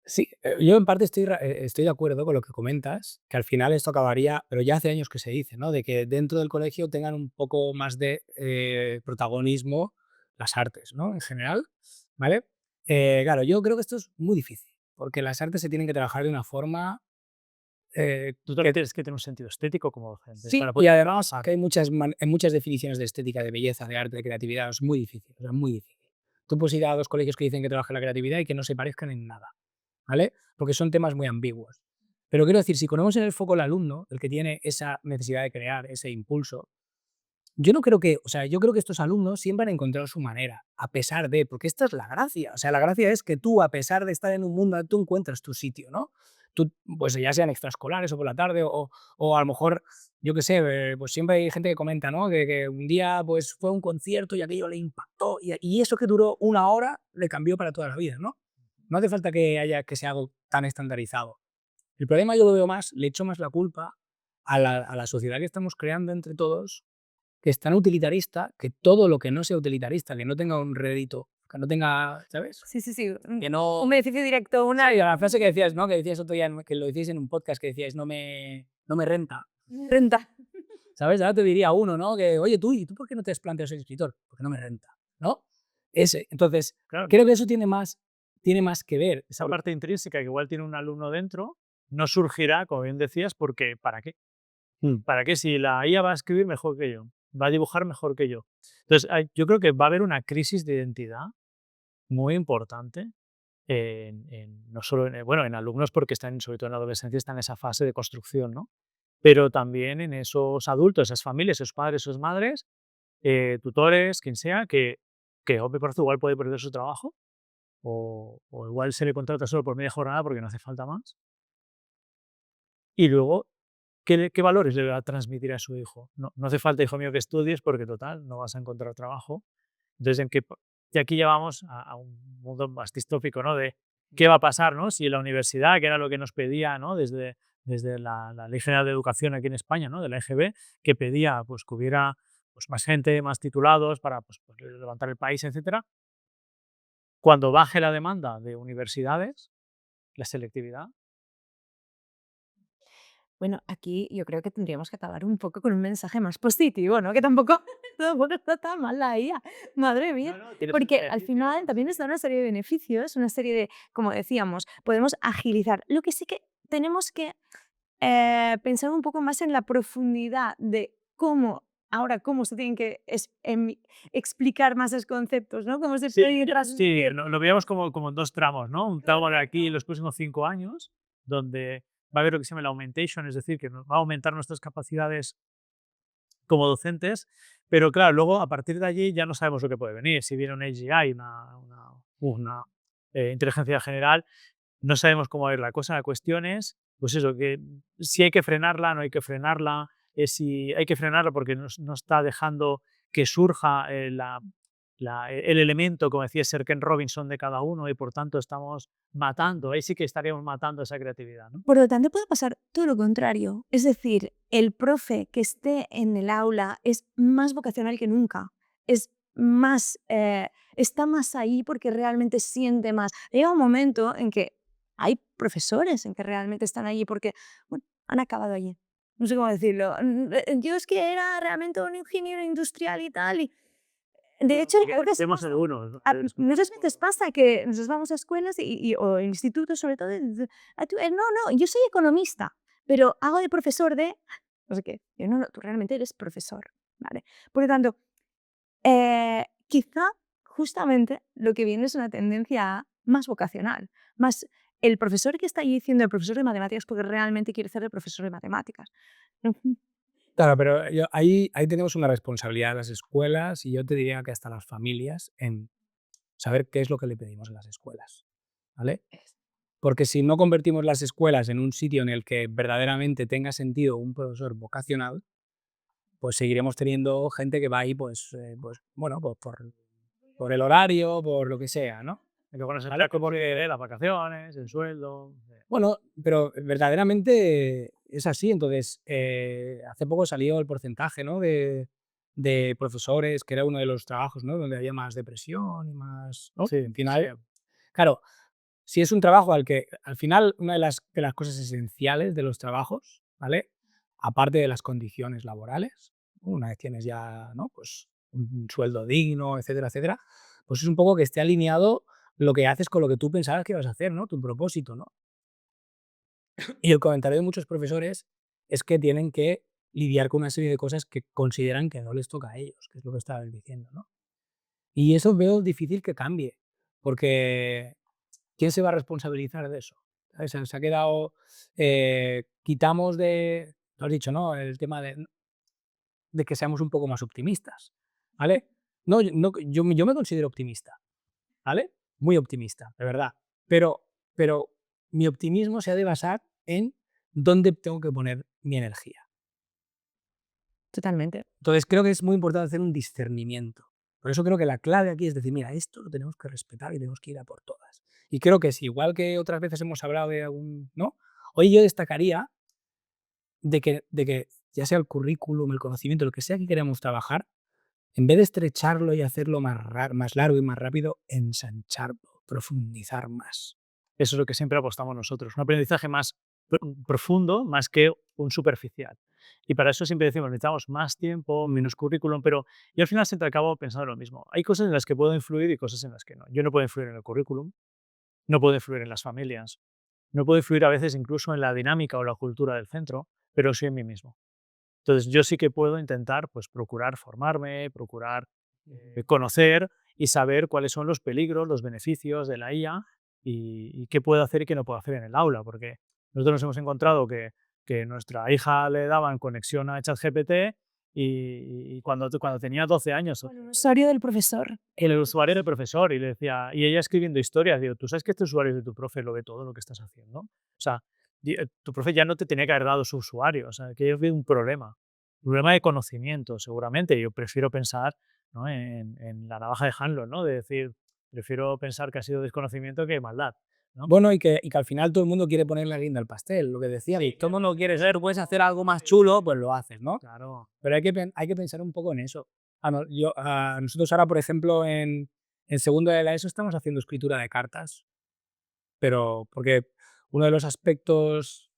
[SPEAKER 1] Sí, yo en parte estoy de acuerdo con lo que comentas, que al final esto acabaría, pero ya hace años que se dice, ¿no? De que dentro del colegio tengan un poco más de protagonismo las artes, ¿no? En general, ¿vale? Claro, yo creo que esto es muy difícil, porque las artes se tienen que trabajar de una forma
[SPEAKER 2] Tú también tienes que tener un sentido estético como docente
[SPEAKER 1] sí,
[SPEAKER 2] para
[SPEAKER 1] y
[SPEAKER 2] poder
[SPEAKER 1] además
[SPEAKER 2] trabajar.
[SPEAKER 1] que hay muchas definiciones de estética, de belleza, de arte, de creatividad, es muy difícil, o sea, muy difícil. Tú puedes ir a dos colegios que dicen que trabajan la creatividad y que no se parezcan en nada, ¿vale? Porque son temas muy ambiguos. Pero quiero decir, si ponemos en el foco al alumno, el que tiene esa necesidad de crear, ese impulso, yo no creo que, o sea, yo creo que estos alumnos siempre han encontrado su manera, a pesar de, porque esta es la gracia, o sea, la gracia es que tú, a pesar de estar en un mundo, tú encuentras tu sitio, ¿no? Tú, pues ya sean extraescolares o por la tarde, o a lo mejor, yo qué sé, pues siempre hay gente que comenta, ¿no? Que un día pues fue a un concierto y aquello le impactó, y eso que duró una hora le cambió para toda la vida, ¿no? No hace falta que sea algo tan estandarizado. El problema yo lo veo más, le echo más la culpa a la sociedad que estamos creando entre todos, que es tan utilitarista, que todo lo que no sea utilitarista, que no tenga un rédito, que no tenga, ¿sabes?
[SPEAKER 3] Sí, sí, sí.
[SPEAKER 1] Que no...
[SPEAKER 3] Un beneficio directo, una
[SPEAKER 1] Sí, la frase que decías, ¿no? Que decías otro día, que lo decíais en un podcast, que decíais, no me renta.
[SPEAKER 3] renta.
[SPEAKER 1] ¿Sabes? Ahora te diría uno, ¿no? Que, oye, ¿y tú por qué no te has planteado ser escritor? Porque no me renta, ¿no? Ese. Entonces,
[SPEAKER 2] Claro,
[SPEAKER 1] creo que eso tiene más que ver.
[SPEAKER 2] esa parte intrínseca que igual tiene un alumno dentro no surgirá, como bien decías, porque ¿para qué?
[SPEAKER 1] Mm.
[SPEAKER 2] ¿Para qué? Si la IA va a escribir mejor que yo, va a dibujar mejor que yo. Entonces, yo creo que va a haber una crisis de identidad muy importante no solo bueno, en alumnos porque están, sobre todo en la adolescencia, están en esa fase de construcción, ¿no? Pero también en esos adultos, esas familias, esos padres, esas madres, tutores, quien sea, que hombre, por igual puede perder su trabajo o igual se le contrata solo por media jornada porque no hace falta más. Y luego, ¿qué valores le va a transmitir a su hijo? No hace falta, hijo mío, que estudies porque total, no vas a encontrar trabajo. Entonces, y aquí ya vamos a un mundo más distópico, ¿no? De qué va a pasar, ¿no? Si la universidad, que era lo que nos pedía, ¿no? Desde la Ley General de Educación aquí en España, ¿no? De la EGB, que pedía pues, que hubiera pues, más gente, más titulados para pues, levantar el país, etcétera. Cuando baje la demanda de universidades, la selectividad.
[SPEAKER 3] Bueno, aquí yo creo que tendríamos que acabar un poco con un mensaje más positivo, ¿no? Que tampoco, tampoco está tan mal la IA, madre mía.
[SPEAKER 2] Tiene sus
[SPEAKER 3] Porque al
[SPEAKER 2] beneficios.
[SPEAKER 3] final también nos da una serie de beneficios, una serie de, como decíamos, podemos agilizar. Lo que sí que tenemos que pensar un poco más en la profundidad de cómo se tienen que explicar más esos conceptos, ¿no? Cómo se
[SPEAKER 2] Sí,
[SPEAKER 3] puede
[SPEAKER 2] sí,
[SPEAKER 3] transmitir.
[SPEAKER 2] lo veíamos como en dos tramos, ¿no? Un tramo de aquí en los próximos 5 años, donde va a haber lo que se llama el augmentation, es decir, que va a aumentar nuestras capacidades como docentes, pero claro, luego a partir de allí ya no sabemos lo que puede venir. Si viene un AGI, una inteligencia general, no sabemos cómo va a ir la cosa. La cuestión es pues eso, que si hay que frenarla, no hay que frenarla, si hay que frenarla porque no está dejando que surja el elemento, como decía Sir Ken Robinson, de cada uno y por tanto estamos matando, ahí sí que estaríamos matando esa creatividad, ¿no?
[SPEAKER 3] Por lo tanto, puede pasar todo lo contrario. Es decir, el profe que esté en el aula es más vocacional que nunca. Es más, está más ahí porque realmente siente más. Llega un momento en que hay profesores en que realmente están allí porque bueno, han acabado allí. No sé cómo decirlo. Yo es que era realmente un ingeniero industrial y tal. Y de hecho, a veces
[SPEAKER 2] Hacemos
[SPEAKER 3] pasa,
[SPEAKER 2] algunos, ¿no?
[SPEAKER 3] muchas veces pasa que nosotros vamos a escuelas o institutos, sobre todo, no, no, yo soy economista, pero hago de profesor de no sé qué. Yo, no, no, tú realmente eres profesor, ¿vale? Por lo tanto, quizá justamente lo que viene es una tendencia más vocacional, más el profesor que está allí diciendo el profesor de matemáticas porque realmente quiere ser el profesor de matemáticas. Ujú.
[SPEAKER 1] Claro, pero ahí tenemos una responsabilidad de las escuelas y yo te diría que hasta las familias en saber qué es lo que le pedimos a las escuelas, ¿vale? Porque si no convertimos las escuelas en un sitio en el que verdaderamente tenga sentido un profesor vocacional, pues seguiremos teniendo gente que va ahí, pues bueno, pues por el horario, por lo que sea, ¿no?
[SPEAKER 2] Y luego nos
[SPEAKER 1] ¿Vale?
[SPEAKER 2] entra porque las vacaciones, el sueldo.
[SPEAKER 1] Bueno, pero verdaderamente es así. Entonces, hace poco salió el porcentaje, ¿no? de profesores, que era uno de los trabajos, ¿no? Donde había más depresión y más, ¿no?
[SPEAKER 2] Sí,
[SPEAKER 1] Al final, claro, si es un trabajo al que, al final, una de las cosas esenciales de los trabajos, ¿vale? Aparte de las condiciones laborales, una vez tienes ya, ¿no? Pues un sueldo digno, etcétera, etcétera, pues es un poco que esté alineado lo que haces con lo que tú pensabas que ibas a hacer, ¿no? Tu propósito, ¿no? Y el comentario de muchos profesores es que tienen que lidiar con una serie de cosas que consideran que no les toca a ellos, que es lo que estabas diciendo, ¿no? Y eso veo difícil que cambie, porque ¿quién se va a responsabilizar de eso? ¿Sabes? Se ha quedado, quitamos de, lo has dicho, ¿no? El tema de que seamos un poco más optimistas, ¿vale? No, yo me considero optimista, ¿vale? Muy optimista, de verdad. Pero mi optimismo se ha de basar en dónde tengo que poner mi energía.
[SPEAKER 3] Totalmente.
[SPEAKER 1] Entonces creo que es muy importante hacer un discernimiento. Por eso creo que la clave aquí es decir, mira, esto lo tenemos que respetar y tenemos que ir a por todas. Y creo que es igual que otras veces hemos hablado de algún, ¿no? Hoy yo destacaría de que ya sea el currículum, el conocimiento, lo que sea que queramos trabajar, en vez de estrecharlo y hacerlo más largo y más rápido, ensancharlo, profundizar más.
[SPEAKER 2] Eso es lo que siempre apostamos nosotros, un aprendizaje más profundo, más que un superficial. Y para eso siempre decimos, necesitamos más tiempo, menos currículum, pero yo al final siempre acabo pensando lo mismo. Hay cosas en las que puedo influir y cosas en las que no. Yo no puedo influir en el currículum, no puedo influir en las familias, no puedo influir a veces incluso en la dinámica o la cultura del centro, pero sí en mí mismo. Entonces yo sí que puedo intentar pues, procurar formarme, procurar conocer y saber cuáles son los peligros, los beneficios de la IA y qué puedo hacer y qué no puedo hacer en el aula, porque nosotros nos hemos encontrado que nuestra hija le daban conexión a ChatGPT y cuando tenía 12 años
[SPEAKER 3] Con un usuario del profesor.
[SPEAKER 2] el usuario era el profesor y le decía, y ella escribiendo historias, digo, ¿tú sabes que este usuario es de tu profe lo ve todo lo que estás haciendo? O sea, tu profe ya no te tenía que haber dado su usuario, o sea, que ha habido un problema de conocimiento, seguramente. Yo prefiero pensar, ¿no? en la navaja de Hanlon, ¿no? De decir, prefiero pensar que ha sido desconocimiento que maldad, ¿no?
[SPEAKER 1] Bueno, y que al final todo el mundo quiere poner la guinda al pastel, lo que decíamos. Todo el mundo quiere ser, puedes hacer algo más chulo, pues lo haces, ¿no?
[SPEAKER 2] Claro,
[SPEAKER 1] Pero hay que pensar un poco en eso. Nosotros ahora, por ejemplo, en segundo de la ESO estamos haciendo escritura de cartas, pero porque uno de los aspectos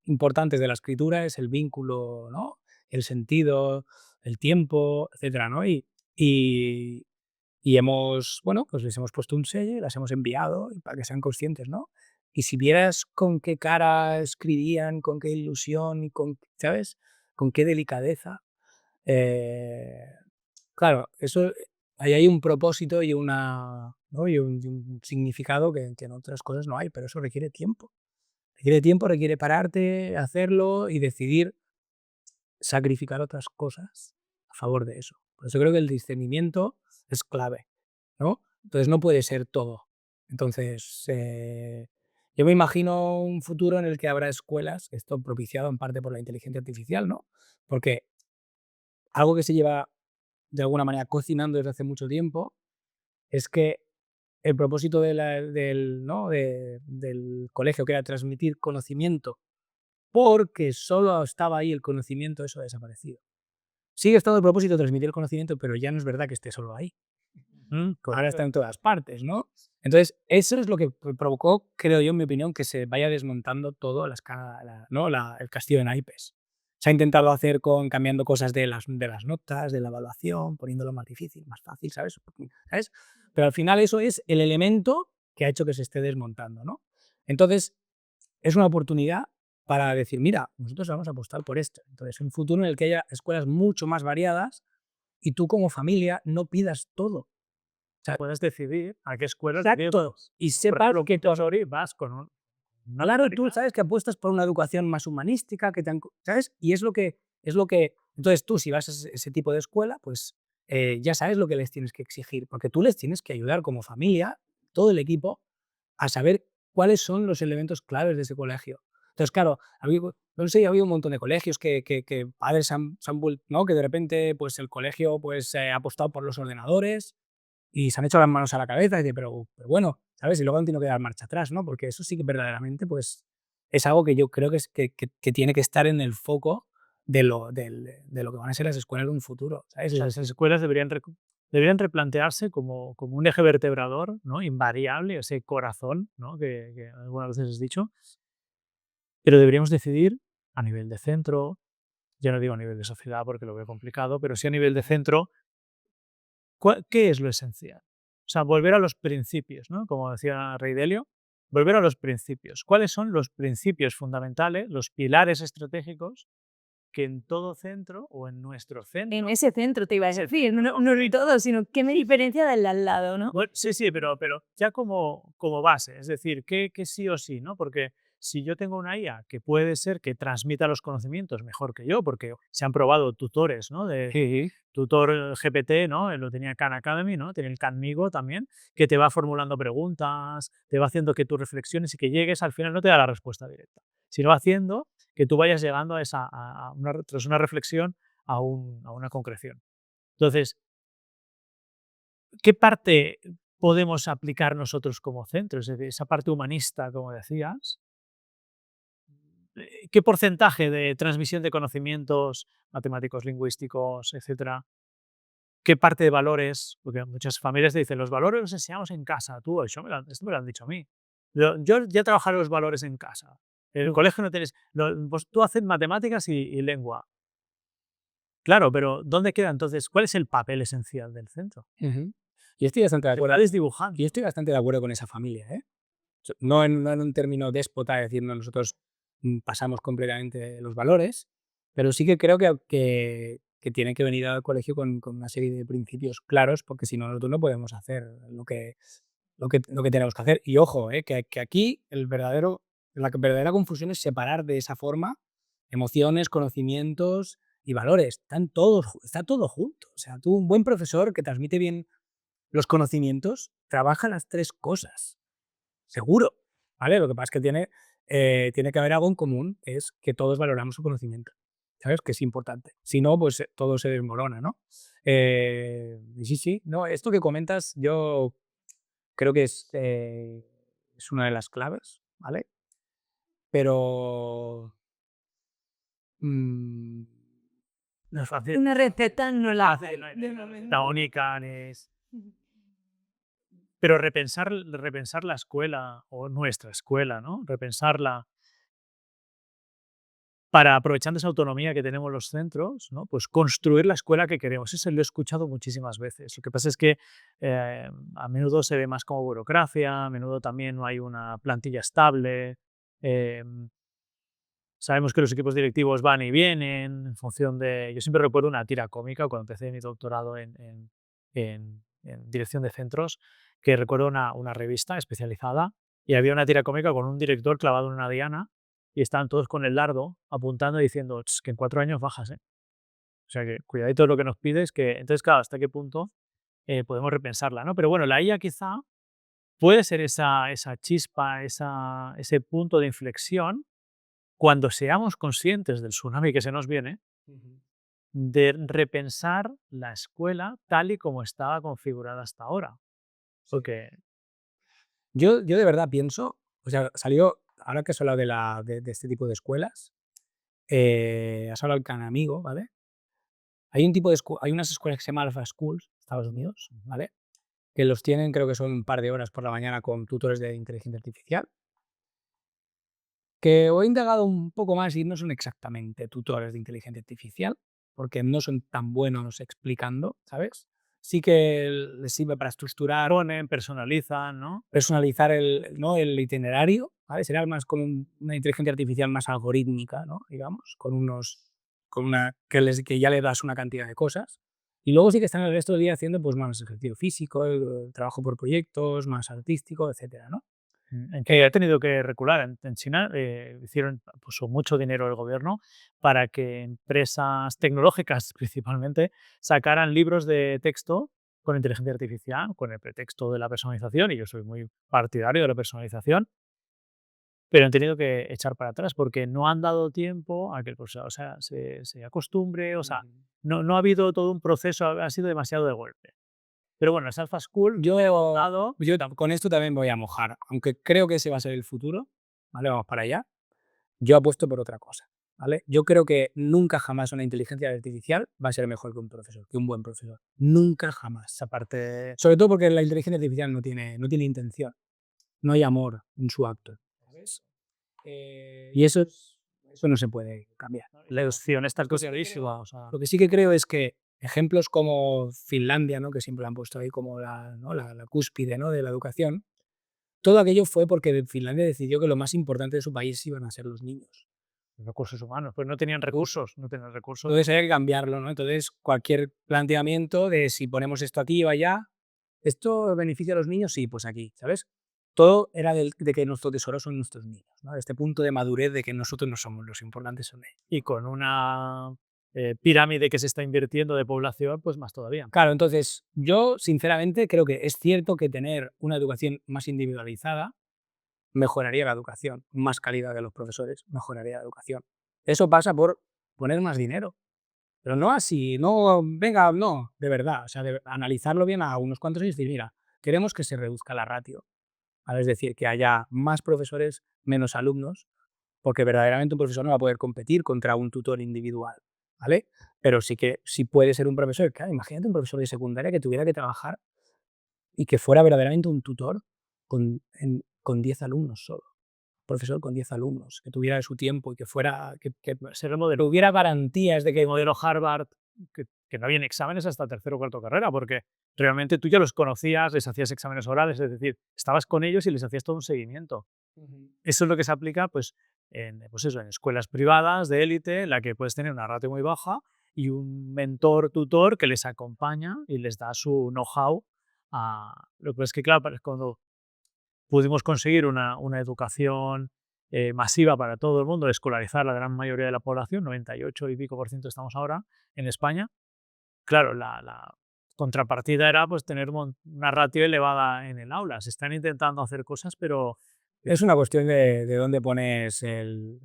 [SPEAKER 1] importantes de la escritura es el vínculo, ¿no? El sentido, el tiempo, etcétera, ¿no? Y, y hemos, bueno, pues les hemos puesto un sello y las hemos enviado para que sean conscientes, ¿no? Y si vieras con qué cara escribían, con qué ilusión y con, ¿sabes? Con qué delicadeza. eh, claro, eso, ahí hay un propósito y ¿no? y un significado que en otras cosas no hay, pero eso requiere tiempo. Requiere tiempo, requiere pararte, hacerlo y decidir sacrificar otras cosas a favor de eso. Por eso creo que el discernimiento es clave, ¿no? Entonces no puede ser todo. Entonces, Yo me imagino un futuro en el que habrá escuelas, esto propiciado en parte por la inteligencia artificial, ¿no? Porque algo que se lleva de alguna manera cocinando desde hace mucho tiempo es que el propósito del, ¿no? Del colegio, que era transmitir conocimiento, porque solo estaba ahí el conocimiento, eso ha desaparecido. Sigue estando el propósito de transmitir el conocimiento, pero ya no es verdad que esté solo ahí. Ahora está en todas partes, ¿no? Entonces, eso es lo que provocó, creo yo, en mi opinión, que se vaya desmontando todo ¿no? El castillo de naipes. Se ha intentado hacer cambiando cosas de las notas, de la evaluación, poniéndolo más difícil, más fácil, ¿sabes? ¿Sabes? Pero al final eso es el elemento que ha hecho que se esté desmontando, ¿no? Entonces, es una oportunidad para decir, mira, nosotros vamos a apostar por esto. Entonces, un futuro en el que haya escuelas mucho más variadas y tú como familia no pidas todo.
[SPEAKER 2] Puedes decidir a qué escuelas
[SPEAKER 1] Exacto. Y
[SPEAKER 2] Por
[SPEAKER 1] sepas
[SPEAKER 2] ejemplo,
[SPEAKER 1] que
[SPEAKER 2] Montessori vas con una
[SPEAKER 1] claro, tú
[SPEAKER 2] temática.
[SPEAKER 1] sabes que apuestas por una educación más humanística, ¿sabes? Y es lo que entonces tú, si vas a ese tipo de escuela, pues ya sabes lo que les tienes que exigir, porque tú les tienes que ayudar como familia, todo el equipo, a saber cuáles son los elementos claves de ese colegio. Entonces, claro, no sé, ha habido un montón de colegios que padres ¿no? Que de repente pues el colegio pues ha apostado por los ordenadores y se han hecho las manos a la cabeza y dicen, pero bueno, ¿sabes? Y luego han tenido que dar marcha atrás, ¿no? Porque eso sí que verdaderamente pues, es algo que yo creo que tiene que estar en el foco de lo que van a ser las escuelas de un futuro, ¿sabes?
[SPEAKER 2] O sea, esas escuelas deberían replantearse como un eje vertebrador, ¿no? Invariable, ese corazón, ¿no? que algunas veces has dicho, pero deberíamos decidir a nivel de centro, ya no digo a nivel de sociedad porque lo veo complicado, pero sí a nivel de centro, ¿qué es lo esencial? O sea, volver a los principios, ¿no? Como decía Rey Delio, volver a los principios. ¿Cuáles son los principios fundamentales, los pilares estratégicos que en todo centro o en nuestro centro?
[SPEAKER 3] En ese centro te iba a decir, no ni todo, sino qué me diferencia del de al lado, ¿no?
[SPEAKER 2] Bueno, sí, pero ya como base, es decir, que sí o sí, ¿no? Porque si yo tengo una IA que puede ser que transmita los conocimientos mejor que yo, porque se han probado tutores, ¿no? De
[SPEAKER 1] Sí.
[SPEAKER 2] tutor GPT, ¿no? Lo tenía Khan Academy, ¿no? Tiene el Khanmigo también, que te va formulando preguntas, te va haciendo que tú reflexiones y que llegues, al final no te da la respuesta directa, sino haciendo que tú vayas llegando tras una reflexión a una concreción. Entonces, ¿qué parte podemos aplicar nosotros como centro? Es decir, esa parte humanista, como decías. ¿Qué porcentaje de transmisión de conocimientos matemáticos, lingüísticos, etcétera? ¿Qué parte de valores? Porque muchas familias te dicen, los valores los enseñamos en casa. Tú, esto me lo han dicho a mí. Yo ya trabajaré los valores en casa. En el colegio no tienes. Pues tú haces matemáticas y lengua. Claro, pero ¿dónde queda entonces? ¿Cuál es el papel esencial del centro?
[SPEAKER 1] Ujú. Y estoy bastante de
[SPEAKER 2] Se
[SPEAKER 1] acuerdo.
[SPEAKER 2] va desdibujando.
[SPEAKER 1] Y estoy bastante de acuerdo con esa familia, ¿eh? No en un término déspota, es decir, no, nosotros pasamos completamente los valores, pero sí que creo que tiene que venir al colegio con una serie de principios claros, porque si no, nosotros no podemos hacer lo que tenemos que hacer. Y ojo, que aquí la verdadera confusión es separar de esa forma emociones, conocimientos y valores. Está todo junto. O sea, tú, un buen profesor que transmite bien los conocimientos, trabaja las tres cosas. Seguro, ¿vale? Lo que pasa es que tiene que haber algo en común, es que todos valoramos su conocimiento, ¿sabes? Que es importante. Si no, pues todo se desmorona, ¿no? Y sí, no, esto que comentas yo creo que es una de las claves, ¿vale? Pero mm,
[SPEAKER 2] No es fácil.
[SPEAKER 3] Una receta no la
[SPEAKER 2] Hace-
[SPEAKER 3] hay,
[SPEAKER 2] no hay-
[SPEAKER 3] de
[SPEAKER 2] no hay
[SPEAKER 3] momento.
[SPEAKER 2] receta única, pero repensar la escuela o nuestra escuela, ¿no? Repensarla para, aprovechando esa autonomía que tenemos los centros, ¿no? Pues construir la escuela que queremos. Eso lo he escuchado muchísimas veces. Lo que pasa es que a menudo se ve más como burocracia, a menudo también no hay una plantilla estable. Sabemos que los equipos directivos van y vienen en función de. Yo siempre recuerdo una tira cómica cuando empecé mi doctorado en dirección de centros, que recuerdo una revista especializada y había una tira cómica con un director clavado en una diana y estaban todos con el dardo apuntando y diciendo que en 4 años bajas. O sea que cuidadito lo que nos pides, que entonces, claro, hasta qué punto podemos repensarla, ¿no? Pero bueno, la IA quizá puede ser esa chispa, ese punto de inflexión cuando seamos conscientes del tsunami que se nos viene, de repensar la escuela tal y como estaba configurada hasta ahora. Porque
[SPEAKER 1] Yo de verdad pienso, o sea, salió, ahora que has hablado de este tipo de escuelas, has hablado con un amigo, ¿vale? Hay unas escuelas que se llaman Alpha Schools, Estados Unidos, ¿vale? Que los tienen, creo que son un par de horas por la mañana con tutores de inteligencia artificial. Que he indagado un poco más y no son exactamente tutores de inteligencia artificial, porque no son tan buenos explicando, ¿sabes? Sí que les sirve para estructurar,
[SPEAKER 2] ponen, personalizan, ¿no?
[SPEAKER 1] personalizar ¿no? el itinerario, ¿vale? Será más como una inteligencia artificial más algorítmica, ¿no? Digamos, que ya le das una cantidad de cosas. Y luego sí que están el resto del día haciendo pues, más ejercicio físico, el trabajo por proyectos, más artístico, etcétera, ¿no?
[SPEAKER 2] Que ha tenido que recular. En China hicieron puso mucho dinero el gobierno para que empresas tecnológicas principalmente sacaran libros de texto con inteligencia artificial, con el pretexto de la personalización, y yo soy muy partidario de la personalización, pero han tenido que echar para atrás porque no han dado tiempo a que el profesor, o sea, se acostumbre, o sea, no ha habido todo un proceso, ha sido demasiado de golpe. Pero bueno, las Alpha School,
[SPEAKER 1] Yo,
[SPEAKER 2] dado,
[SPEAKER 1] con esto también voy a mojar, aunque creo que ese va a ser el futuro, ¿vale? Vamos para allá. Yo apuesto por otra cosa, ¿vale? Yo creo que nunca jamás una inteligencia artificial va a ser mejor que un profesor, que un buen profesor. Nunca jamás.
[SPEAKER 2] esa parte.
[SPEAKER 1] Sobre todo porque la inteligencia artificial no tiene intención, no hay amor en su acto, ¿sabes? Y eso no se puede cambiar.
[SPEAKER 2] La opción está clarísima, o sea,
[SPEAKER 1] Lo que sí que creo es que ejemplos como Finlandia, ¿no? Que siempre la han puesto ahí como ¿no? la cúspide, ¿no? de la educación, todo aquello fue porque Finlandia decidió que lo más importante de su país iban a ser los niños.
[SPEAKER 2] recursos humanos, pues no tenían recursos, no tenían recursos.
[SPEAKER 1] Entonces hay que cambiarlo, ¿no? Entonces cualquier planteamiento de si ponemos esto aquí o allá, ¿esto beneficia a los niños? Sí, pues aquí, ¿sabes? Todo era de que nuestro tesoro son nuestros niños, ¿no? Este punto de madurez de que nosotros no somos los importantes, son ellos.
[SPEAKER 2] Y con una pirámide que se está invirtiendo de población, pues más todavía.
[SPEAKER 1] Claro, entonces yo sinceramente creo que es cierto que tener una educación más individualizada mejoraría la educación, más calidad de los profesores, mejoraría la educación. Eso pasa por poner más dinero, pero no así, no, venga, no, de verdad, o sea, analizarlo bien a unos cuantos años y decir, mira, queremos que se reduzca la ratio, ¿vale? Es decir, que haya más profesores, menos alumnos, porque verdaderamente un profesor no va a poder competir contra un tutor individual, ¿vale? Pero sí puede ser un profesor, claro, imagínate un profesor de secundaria que tuviera que trabajar y que fuera verdaderamente un tutor con 10 alumnos solo. Profesor con 10 alumnos, que tuviera su tiempo y que fuera, que
[SPEAKER 2] Ser el modelo.
[SPEAKER 1] hubiera garantías de que
[SPEAKER 2] El modelo Harvard, que no habían exámenes hasta tercero o cuarto carrera, porque realmente tú ya los conocías, les hacías exámenes orales, es decir, estabas con ellos y les hacías todo un seguimiento. Eso es lo que se aplica pues eso, en escuelas privadas de élite, en la que puedes tener una ratio muy baja y un mentor, tutor que les acompaña y les da su know-how. Lo que pasa es que, claro, cuando pudimos conseguir una educación masiva para todo el mundo, escolarizar la gran mayoría de la población, 98 y pico por ciento estamos ahora en España. Claro, la contrapartida era pues tener una ratio elevada en el aula. Se están intentando hacer cosas, pero
[SPEAKER 1] es una cuestión de dónde pones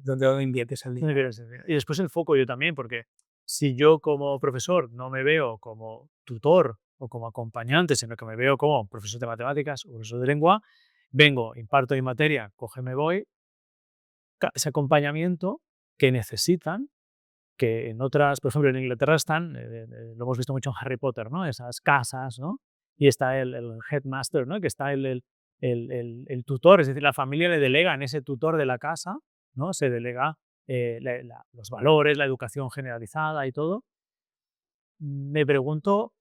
[SPEAKER 1] dónde inviertes el
[SPEAKER 2] no
[SPEAKER 1] dinero.
[SPEAKER 2] debería ser. Y después el foco yo también, porque si yo como profesor no me veo como tutor o como acompañante, sino que me veo como profesor de matemáticas o profesor de lengua, vengo, imparto mi materia, coge, me voy, ese acompañamiento que necesitan, que en otras, por ejemplo, en Inglaterra están, lo hemos visto mucho en Harry Potter, ¿no? Esas casas, ¿no? Y está el headmaster, ¿no? Que está el tutor, es decir, la familia le delega en ese tutor de la casa, ¿no? Se delega los valores, la educación generalizada y todo. Me pregunto,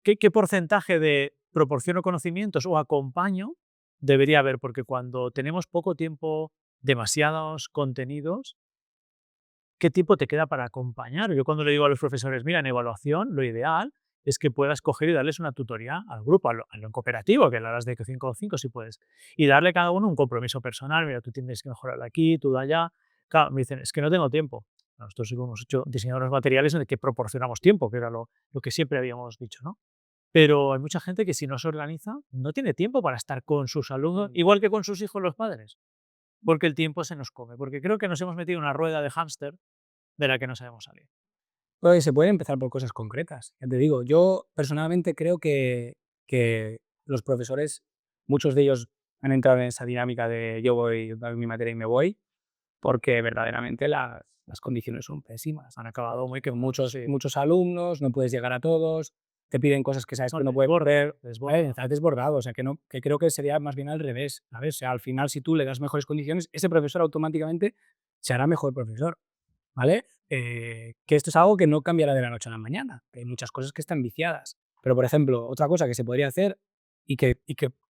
[SPEAKER 2] ¿qué porcentaje de proporciono conocimientos o acompaño debería haber? Porque cuando tenemos poco tiempo, demasiados contenidos, ¿qué tiempo te queda para acompañar? Yo cuando le digo a los profesores, mira, en evaluación, lo ideal es que puedas coger y darles una tutoría al grupo, a lo cooperativo, que le harás de 5 o 5 si puedes, y darle a cada uno un compromiso personal, mira, tú tienes que mejorar aquí, tú de allá. Claro, me dicen, es que no tengo tiempo. Nosotros hemos hecho diseñadores materiales en el que proporcionamos tiempo, que era lo que siempre habíamos dicho, ¿no? Pero hay mucha gente que si no se organiza, no tiene tiempo para estar con sus alumnos, igual que con sus hijos los padres, porque el tiempo se nos come, porque creo que nos hemos metido en una rueda de hámster de la que no sabemos salir.
[SPEAKER 1] Pues se puede empezar por cosas concretas. Ya te digo, yo personalmente creo que los profesores, muchos de ellos han entrado en esa dinámica de yo voy, doy mi materia y me voy, porque verdaderamente las condiciones son pésimas.
[SPEAKER 2] Han acabado muy que
[SPEAKER 1] Muchos,
[SPEAKER 2] sí,
[SPEAKER 1] muchos alumnos, no puedes llegar a todos, te piden cosas que sabes
[SPEAKER 2] no,
[SPEAKER 1] que no
[SPEAKER 2] te
[SPEAKER 1] puedes hacer,
[SPEAKER 2] desborda.
[SPEAKER 1] estás desbordado. O sea, que creo que sería más bien al revés, ¿sabes? O sea, al final, si tú le das mejores condiciones, ese profesor automáticamente se hará mejor profesor, ¿vale? Que esto es algo que no cambiará de la noche a la mañana, que hay muchas cosas que están viciadas. Pero, por ejemplo, otra cosa que se podría hacer y que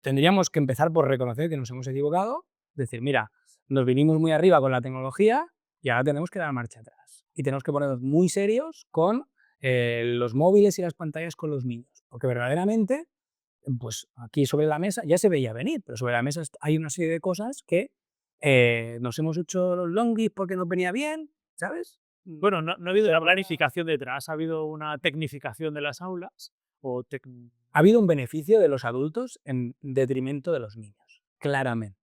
[SPEAKER 1] tendríamos que empezar por reconocer que nos hemos equivocado, decir, mira, nos vinimos muy arriba con la tecnología y ahora tenemos que dar marcha atrás. Y tenemos que ponernos muy serios con los móviles y las pantallas con los niños. Porque verdaderamente, pues aquí sobre la mesa, ya se veía venir, pero sobre la mesa hay una serie de cosas que nos hemos hecho los longis porque nos venía bien, ¿sabes?
[SPEAKER 2] Bueno, no ha habido una planificación detrás, ha habido una tecnificación de las aulas o
[SPEAKER 1] Ha habido un beneficio de los adultos en detrimento de los niños, claramente,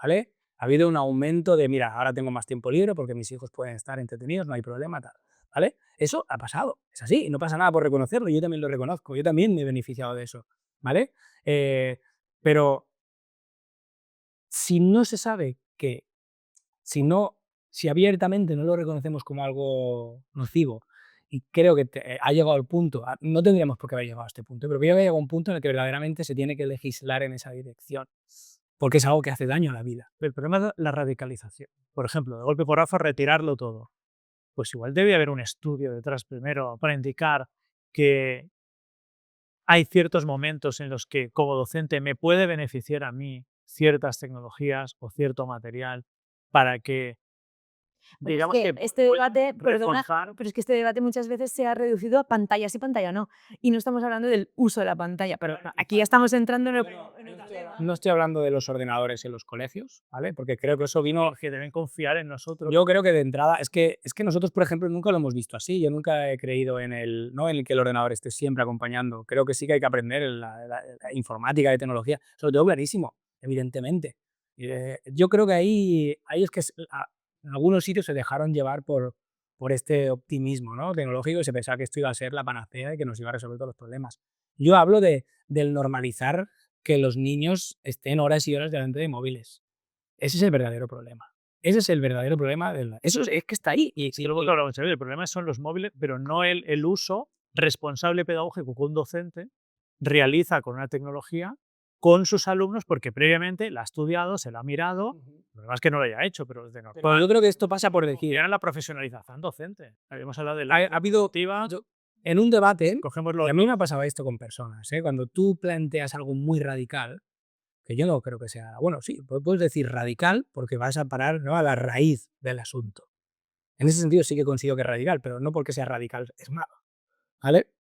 [SPEAKER 1] ¿vale? Ha habido un aumento de, mira, ahora tengo más tiempo libre porque mis hijos pueden estar entretenidos, no hay problema, tal, ¿vale? Eso ha pasado, es así, y no pasa nada por reconocerlo, yo también lo reconozco, yo también me he beneficiado de eso, ¿vale? Pero si no se sabe que, si no, si abiertamente no lo reconocemos como algo nocivo, y creo que ha llegado al punto, no tendríamos por qué haber llegado a este punto, pero creo que ha llegado a un punto en el que verdaderamente se tiene que legislar en esa dirección, porque es algo que hace daño a la vida.
[SPEAKER 2] El problema es la radicalización. Por ejemplo, de golpe por porrazo, retirarlo todo. Pues igual debe haber un estudio detrás primero para indicar que hay ciertos momentos en los que como docente me puede beneficiar a mí ciertas tecnologías o cierto material para que,
[SPEAKER 3] Porque es
[SPEAKER 2] digamos
[SPEAKER 3] que
[SPEAKER 2] que
[SPEAKER 3] este
[SPEAKER 2] puedan
[SPEAKER 3] debate, perdona,
[SPEAKER 2] reforzar.
[SPEAKER 3] pero es que este debate muchas veces se ha reducido a pantalla sí, pantalla no. Y no estamos hablando del uso de la pantalla, pero no, aquí ya estamos entrando en otro tema.
[SPEAKER 1] No estoy hablando de los ordenadores en los colegios, ¿vale? Porque creo que eso vino.
[SPEAKER 2] Que deben confiar en nosotros.
[SPEAKER 1] Yo creo que de entrada, es que nosotros, por ejemplo, nunca lo hemos visto así. Yo nunca he creído en el, ¿no? en el que el ordenador esté siempre acompañando. Creo que sí que hay que aprender la informática, de tecnología. Eso lo tengo clarísimo, evidentemente. Yo creo que ahí es que en algunos sitios se dejaron llevar por este optimismo, ¿no? Tecnológico, y se pensaba que esto iba a ser la panacea y que nos iba a resolver todos los problemas. Yo hablo del normalizar que los niños estén horas y horas delante de móviles. Ese es el verdadero problema. Ese es el verdadero problema. Eso es que está ahí.
[SPEAKER 2] Sí, luego, claro, el problema son los móviles, pero no el uso responsable pedagógico que un docente realiza con una tecnología con sus alumnos, porque previamente la ha estudiado, se la ha mirado. Lo demás que no lo haya hecho, pero desde normal.
[SPEAKER 1] Pero yo creo que esto pasa por decir.
[SPEAKER 2] Ya en la profesionalización docente. Habíamos hablado de
[SPEAKER 1] Ha
[SPEAKER 2] la
[SPEAKER 1] habido.
[SPEAKER 2] activa,
[SPEAKER 1] En un debate,
[SPEAKER 2] cogemos
[SPEAKER 1] y a mí me ha pasado esto con personas, ¿eh? Cuando tú planteas algo muy radical, que yo no creo que sea. Bueno, sí, puedes decir radical porque vas a parar, ¿no?, a la raíz del asunto. En ese sentido sí que consigo que es radical, pero no porque sea radical es malo, ¿vale?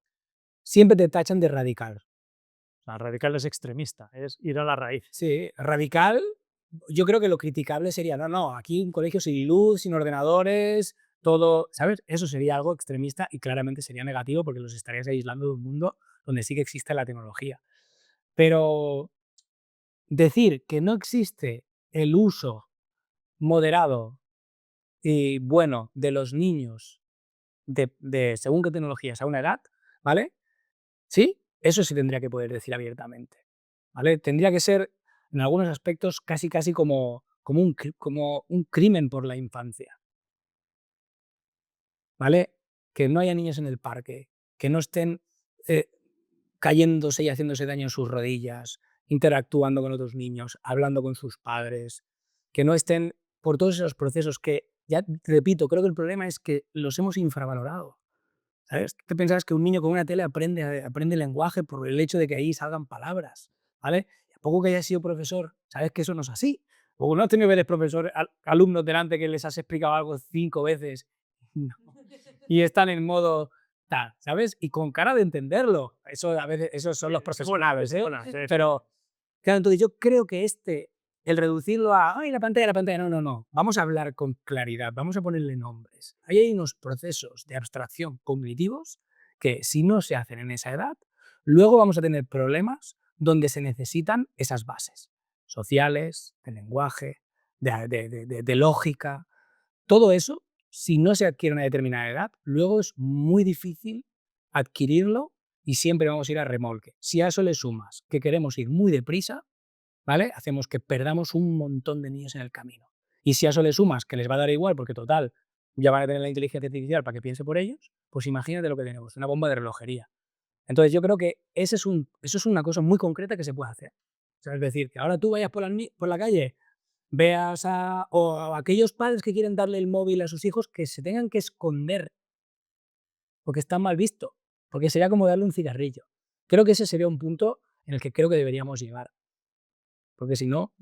[SPEAKER 1] Siempre te tachan de radical.
[SPEAKER 2] o sea, radical es extremista, es ir a la raíz.
[SPEAKER 1] Sí, radical, yo creo que lo criticable sería, no, aquí un colegio sin luz, sin ordenadores, todo, ¿sabes? Eso sería algo extremista y claramente sería negativo porque los estarías aislando de un mundo donde sí que existe la tecnología. Pero decir que no existe el uso moderado y bueno de los niños de según qué tecnologías a una edad, ¿vale? Sí, eso sí tendría que poder decir abiertamente, ¿vale? Tendría que ser, en algunos aspectos, casi como un crimen por la infancia, ¿vale? Que no haya niños en el parque, que no estén eh, cayéndose y haciéndose daño en sus rodillas, interactuando con otros niños, hablando con sus padres, que no estén por todos esos procesos que, ya te repito, creo que el problema es que los hemos infravalorado. ¿Sabes? ¿Tú te pensabas que un niño con una tele aprende lenguaje por el hecho de que ahí salgan palabras? ¿Vale? Y a poco que hayas sido profesor, sabes que eso no es así. O no has tenido veces alumnos delante que les has explicado algo 5 veces no, y están en modo tal, ¿sabes? Y con cara de entenderlo. Eso a veces, esos son los profesionales, ¿eh? Pero, claro, entonces yo creo que el reducirlo a, ay, la pantalla, no. Vamos a hablar con claridad, vamos a ponerle nombres. Ahí hay unos procesos de abstracción cognitivos que si no se hacen en esa edad, luego vamos a tener problemas donde se necesitan esas bases sociales, de lenguaje, de lógica. Todo eso, si no se adquiere a una determinada edad, luego es muy difícil adquirirlo y siempre vamos a ir a remolque. Si a eso le sumas que queremos ir muy deprisa, ¿vale? Hacemos que perdamos un montón de niños en el camino. Y si a eso le sumas que les va a dar igual, porque total, ya van a tener la inteligencia artificial para que piense por ellos, pues imagínate lo que tenemos, una bomba de relojería. Entonces yo creo que eso es una cosa muy concreta que se puede hacer. O sea, es decir, que ahora tú vayas por la calle, veas o a aquellos padres que quieren darle el móvil a sus hijos que se tengan que esconder porque está mal visto, porque sería como darle un cigarrillo. Creo que ese sería un punto en el que creo que deberíamos llegar, porque si no,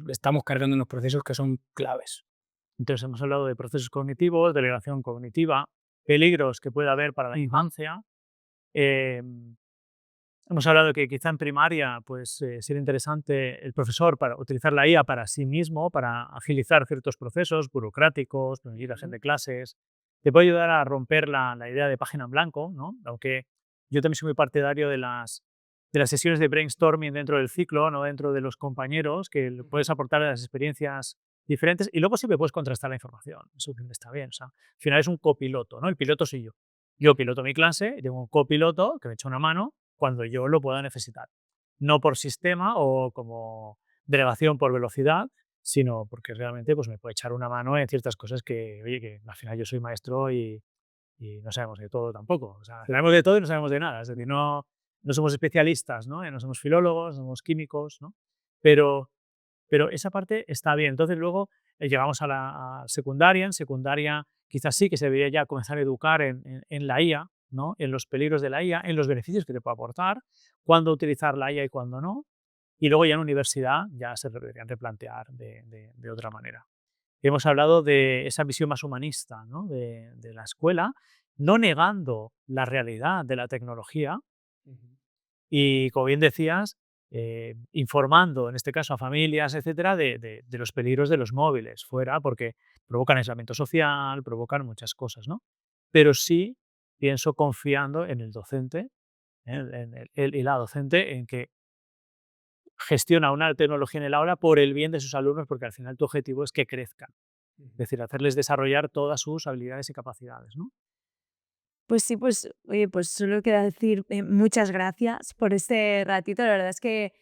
[SPEAKER 1] estamos cargando unos procesos que son claves.
[SPEAKER 2] Entonces hemos hablado de procesos cognitivos, delegación cognitiva, peligros que puede haber para la infancia. Hemos hablado de que quizá en primaria pues, sería interesante el profesor para utilizar la IA para sí mismo, para agilizar ciertos procesos burocráticos, permitir a gente de clases. Te puede ayudar a romper la idea de página en blanco, ¿no? Aunque yo también soy muy partidario de las sesiones de brainstorming dentro del ciclo, no dentro de los compañeros, que le puedes aportar las experiencias diferentes y luego siempre puedes contrastar la información. Eso siempre está bien. O sea, al final es un copiloto, ¿no? El piloto soy yo. Yo piloto mi clase y tengo un copiloto que me echa una mano cuando yo lo pueda necesitar. No por sistema o como delegación por velocidad, sino porque realmente pues, me puede echar una mano en ciertas cosas que, oye, que al final yo soy maestro y no sabemos de todo tampoco. O sea, sabemos de todo y no sabemos de nada. Es decir, no somos especialistas, ¿no? No somos filólogos, no somos químicos, ¿no? Pero esa parte está bien. Entonces luego llegamos a secundaria. En secundaria quizás sí que se debería ya comenzar a educar en la IA, ¿no? En los peligros de la IA, en los beneficios que te puede aportar, cuándo utilizar la IA y cuándo no. Y luego ya en universidad ya se deberían replantear de otra manera. Hemos hablado de esa visión más humanista, ¿no? de la escuela, no negando la realidad de la tecnología y, como bien decías, informando, en este caso a familias, etcétera, de los peligros de los móviles fuera, porque provocan aislamiento social, provocan muchas cosas, ¿no? Pero sí pienso confiando en el docente, en él y la docente, en que gestiona una tecnología en el aula por el bien de sus alumnos, porque al final tu objetivo es que crezcan, es decir, hacerles desarrollar todas sus habilidades y capacidades, ¿no?
[SPEAKER 3] Pues sí, pues oye, pues solo queda decir muchas gracias por este ratito. La verdad es que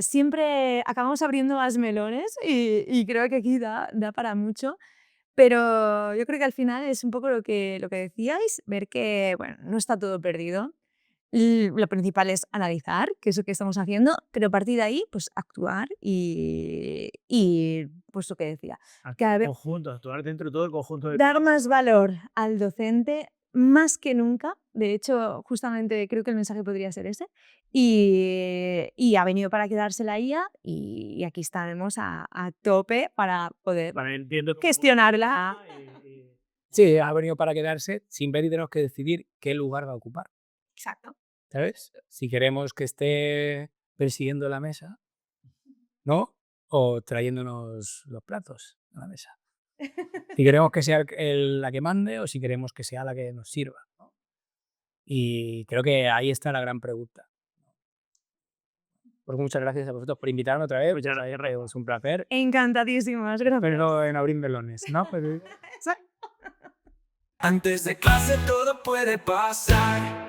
[SPEAKER 3] siempre acabamos abriendo más melones y creo que aquí da para mucho. Pero yo creo que al final es un poco lo que decíais, ver que bueno, no está todo perdido. Lo principal es analizar qué es lo que estamos haciendo, pero a partir de ahí, pues actuar y pues lo que decía, cada vez
[SPEAKER 2] Conjunto, actuar dentro de todo el conjunto de
[SPEAKER 3] dar más valor al docente más que nunca. De hecho, justamente creo que el mensaje podría ser ese. Y ha venido para quedarse la IA y aquí estaremos a tope para poder
[SPEAKER 2] entiendo
[SPEAKER 3] gestionarla.
[SPEAKER 1] Sí, ha venido para quedarse, sin ver y tenemos que decidir qué lugar va a ocupar,
[SPEAKER 3] Exacto.
[SPEAKER 1] ¿sabes? Si queremos que esté persiguiendo la mesa, ¿no? O trayéndonos los platos a la mesa. Si queremos que sea la que mande o si queremos que sea la que nos sirva, ¿no? Y creo que ahí está la gran pregunta. Pues muchas gracias a vosotros por invitarme otra vez.
[SPEAKER 2] Muchas gracias, Rafa.
[SPEAKER 1] Es un placer.
[SPEAKER 3] Encantadísimas, gracias.
[SPEAKER 1] Pero en abrir melones, ¿no? Pero...
[SPEAKER 3] Exacto.
[SPEAKER 4] Antes de clase todo puede pasar.